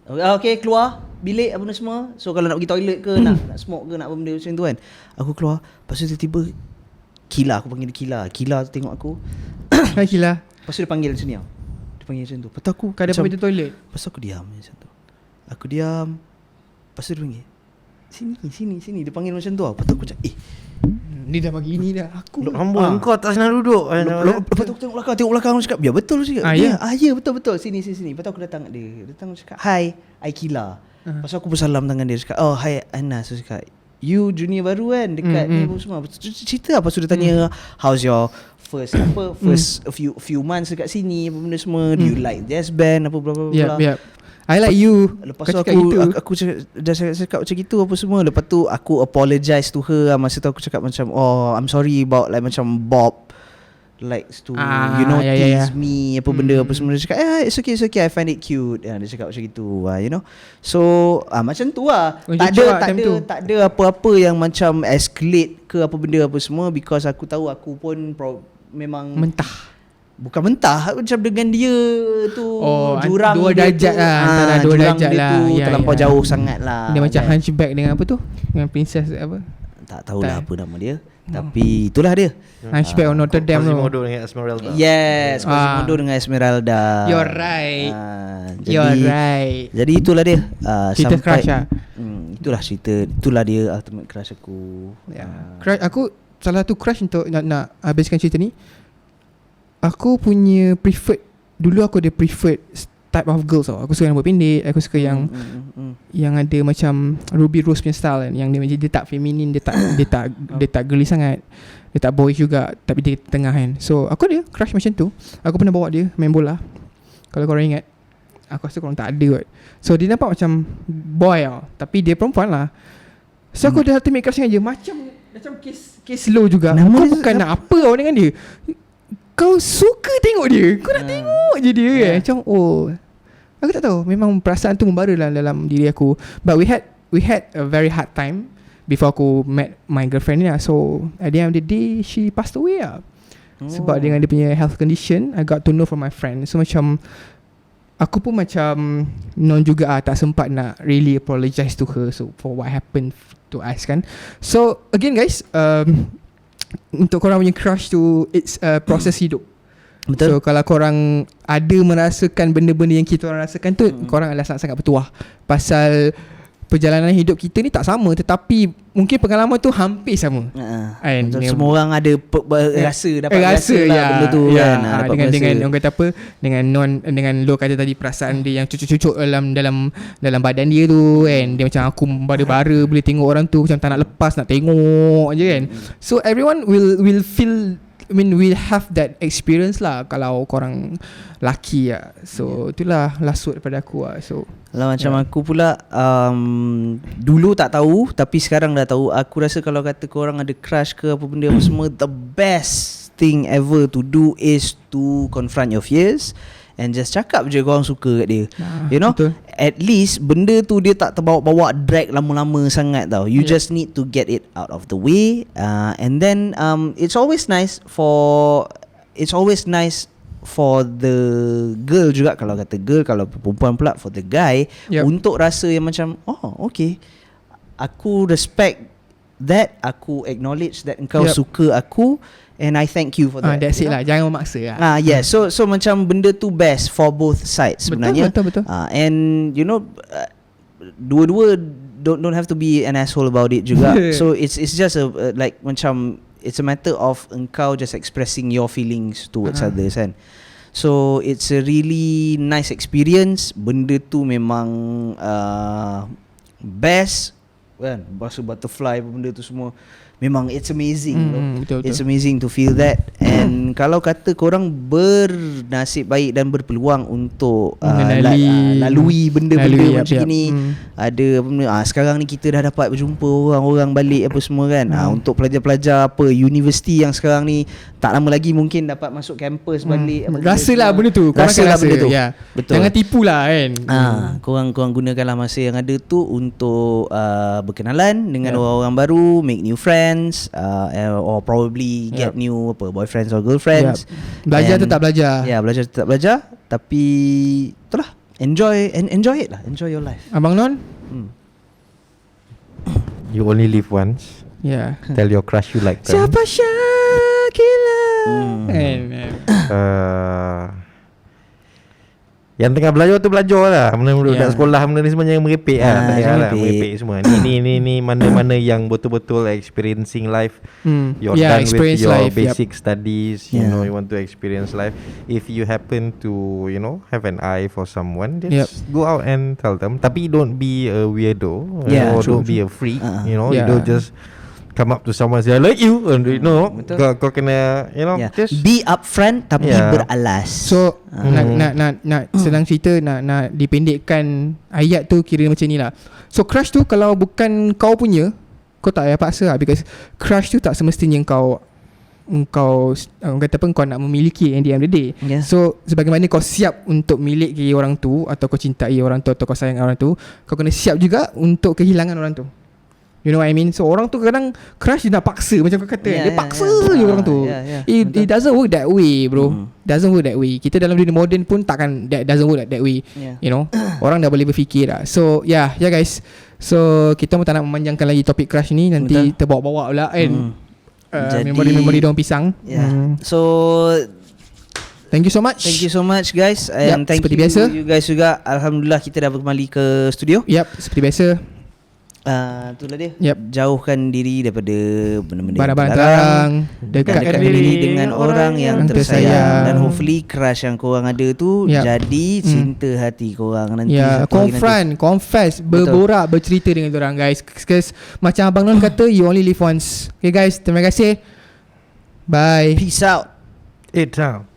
Okay, keluar bilik apa benda semua. So kalau nak pergi toilet ke nak smoke ke nak apa benda macam tu kan. Aku keluar. Lepas tu tiba-tiba Kila, aku panggil dia Kila. Kila tu tengok aku. Hai Kila. Lepas tu dia panggil macam ni tau. Dia panggil macam tu. Lepas tu aku Kau ada macam, pergi toilet. lepas tu aku diam macam tu. Aku diam. Lepas tu dia panggil, Sini. Dia panggil macam tu tau. Lepas tu aku macam Ni dah bagi ni dah. Aku Rambut kau tak senang duduk. Lepas tu aku tengok belakang aku cakap, "Ya betul tu cakap." ya? Ya betul. Sini. Lepas tu aku datang kat dia. Datang aku cakap, "Hi, Aikila." Lepas tu aku bersalam tangan dia cakap, "Oh, hi Anas." So cakap, "You junior baru kan dekat ni apa semua." Lepas tu cerita apa sudah tanya, "How's your first a few months dekat sini apa benda semua. Do you like jazz band apa bla bla bla." Yep. I like you. Lepas Kau tu cakap aku gitu. aku dah cakap macam gitu apa semua. Lepas tu aku apologize to her. Masa tu aku cakap macam, "Oh, I'm sorry about like macam Bob likes to tease me apa benda apa semua." Dia cakap, "It's okay, I find it cute." Dia cakap macam gitu, you know. So macam tu lah. Tak ada apa-apa yang macam escalate ke apa benda apa semua, because aku tahu aku pun memang mentah. bukan mentah, macam dengan dia tu jurang dua dia darjat tu, lah, antara dua jurang darjat dia lah. tu Ya, terlampau ya. jauh sangat lah. Dia macam kan. hunchback dengan apa tu? Dengan princess apa? Tak tahulah Tak. apa nama dia. Tapi itulah dia. Hunchback of Notre Dame tu. Quasimodo dengan Esmeralda. Yes, Quasimodo dengan Esmeralda. You're right. Jadi, right. Jadi itulah dia. Cerita crush lah. Itulah cerita. Itulah dia ultimate crush aku. Ya. Crush aku salah satu crush untuk nak habiskan cerita ni. Aku punya preferred, dulu aku ada preferred type of girls tau. Aku suka yang rambut pendek, aku suka yang yang ada macam Ruby Rose punya style kan, yang dia tak feminin, dia tak girly sangat, dia tak boyish juga, tapi dia tengah kan. So aku ada crush macam tu. Aku pernah bawa dia main bola, kalau korang ingat. Aku rasa korang tak ada kot. So dia nampak macam boy tau, tapi dia perempuan lah. So aku dah ultimate crush dengan dia. Macam kes low juga. Nama Kau dia bukan nak apa tau dengan dia. Kau suka tengok dia, kau nak tengok je dia kan. Macam aku tak tahu, memang perasaan tu membara dalam diri aku. But we had a very hard time before aku met my girlfriend ni lah. So at the end of the day, she passed away lah. Sebab dengan dia punya health condition, I got to know from my friend. So macam aku pun macam non juga tak sempat nak really apologize to her for what happened to us kan. So again guys, untuk korang punya crush tu, it's a proses hidup. Betul. So kalau korang ada merasakan benda-benda yang kita orang rasakan tu, korang adalah sangat-sangat bertuah. Pasal perjalanan hidup kita ni tak sama, tetapi mungkin pengalaman tu hampir sama. Betul, semua orang ada dapat rasa lah benda tu kan. Dengan orang kata apa, dengan lo kata tadi, perasaan dia yang cucuk-cucuk dalam badan dia tu kan. Dia macam aku bara-bara boleh tengok orang tu, macam tak nak lepas, nak tengok je kan. So everyone will feel, I mean we'll have that experience lah kalau korang laki lah. So itulah last word daripada aku lah. So kalau macam aku pula, dulu tak tahu tapi sekarang dah tahu. Aku rasa kalau kata korang ada crush ke apa benda apa semua, the best thing ever to do is to confront your fears and just cakap je korang suka kat dia. You know, betul. At least benda tu dia tak terbawa-bawa drag lama-lama sangat tau. You just need to get it out of the way, and then it's always nice for the girl juga, kalau kata girl, kalau perempuan pula for the guy, untuk rasa yang macam okay, aku respect that, aku acknowledge that engkau suka aku, and I thank you for that. That's it lah, jangan memaksa lah. Yeah, so macam benda tu best for both sides sebenarnya. Betul. And you know, dua-dua don't have to be an asshole about it juga. So it's just like macam it's a matter of engkau just expressing your feelings towards others kan. So it's a really nice experience. Benda tu memang best kan. Basuh butterfly benda tu semua, memang it's amazing. Betul. It's amazing to feel that. And kalau kata korang bernasib baik dan berpeluang untuk lalui benda-benda macam ni, ada sekarang ni kita dah dapat berjumpa orang-orang balik apa semua kan. Untuk pelajar-pelajar apa universiti yang sekarang ni tak lama lagi mungkin dapat masuk kampus balik. Rasalah benda tu, korang akan rasa benda tu. Ya. Betul. Jangan tipulah kan. Korang gunakanlah masa yang ada tu untuk berkenalan dengan orang-orang baru, make new friends, or probably get new boyfriends or girlfriends. Belajar tetap belajar. Belajar tetap belajar, tapi itulah, enjoy it lah, enjoy your life. Abang Non? You only live once. Tell your crush you like them. Siapa Syakila? Yang tengah belajar tu belajar lah. Benda-benda kat sekolah, benda ni sebenarnya yang merepek lah. Tak payah lah merepek semua. Ni mana-mana yang betul-betul experiencing life. You're done with your life, basic studies. You know, you want to experience life. If you happen to, you know, have an eye for someone, just go out and tell them. Tapi don't be a weirdo, or don't be a freak. You know, you don't just come up to someone and say I like you, and you know, kau kena, you know, just be upfront tapi beralas. So nak senang cerita, nak dipendekkan ayat tu, kira macam ni lah. So crush tu kalau bukan kau punya, kau tak payah paksa lah, because crush tu tak semestinya kau kata apa, kau nak memiliki at the end of the day. So sebagaimana kau siap untuk miliki orang tu, atau kau cintai orang tu, atau kau sayang orang tu, kau kena siap juga untuk kehilangan orang tu. You know what I mean? So orang tu kadang crush dia nak paksa, macam kau kata, dia paksa je orang tu. It doesn't work that way, bro. Doesn't work that way. Kita dalam dunia moden pun takkan doesn't work that way. You know, orang dah boleh berfikir dah. So guys, so kita pun tak nak memanjangkan lagi topik crush ni, nanti terbawa-bawa pula kan. Memori daun pisang. So thank you so much. Thank you so much guys. And thank you biasa, you guys juga. Alhamdulillah kita dah kembali ke studio. Seperti biasa. Itulah dia. Yep. Jauhkan diri daripada benda-benda yang Barang-barang terlarang. terlarang. Dekatkan Dekatkan diri diri dengan orang yang tersayang. tersayang. Dan hopefully crush yang korang ada tu Yep. jadi cinta hati korang nanti. Ya, satu hari nanti. confront, confess, berborak, bercerita dengan orang guys. Because macam Abang Non kata, you only live once. Okay guys, terima kasih. Bye. Peace out. Down.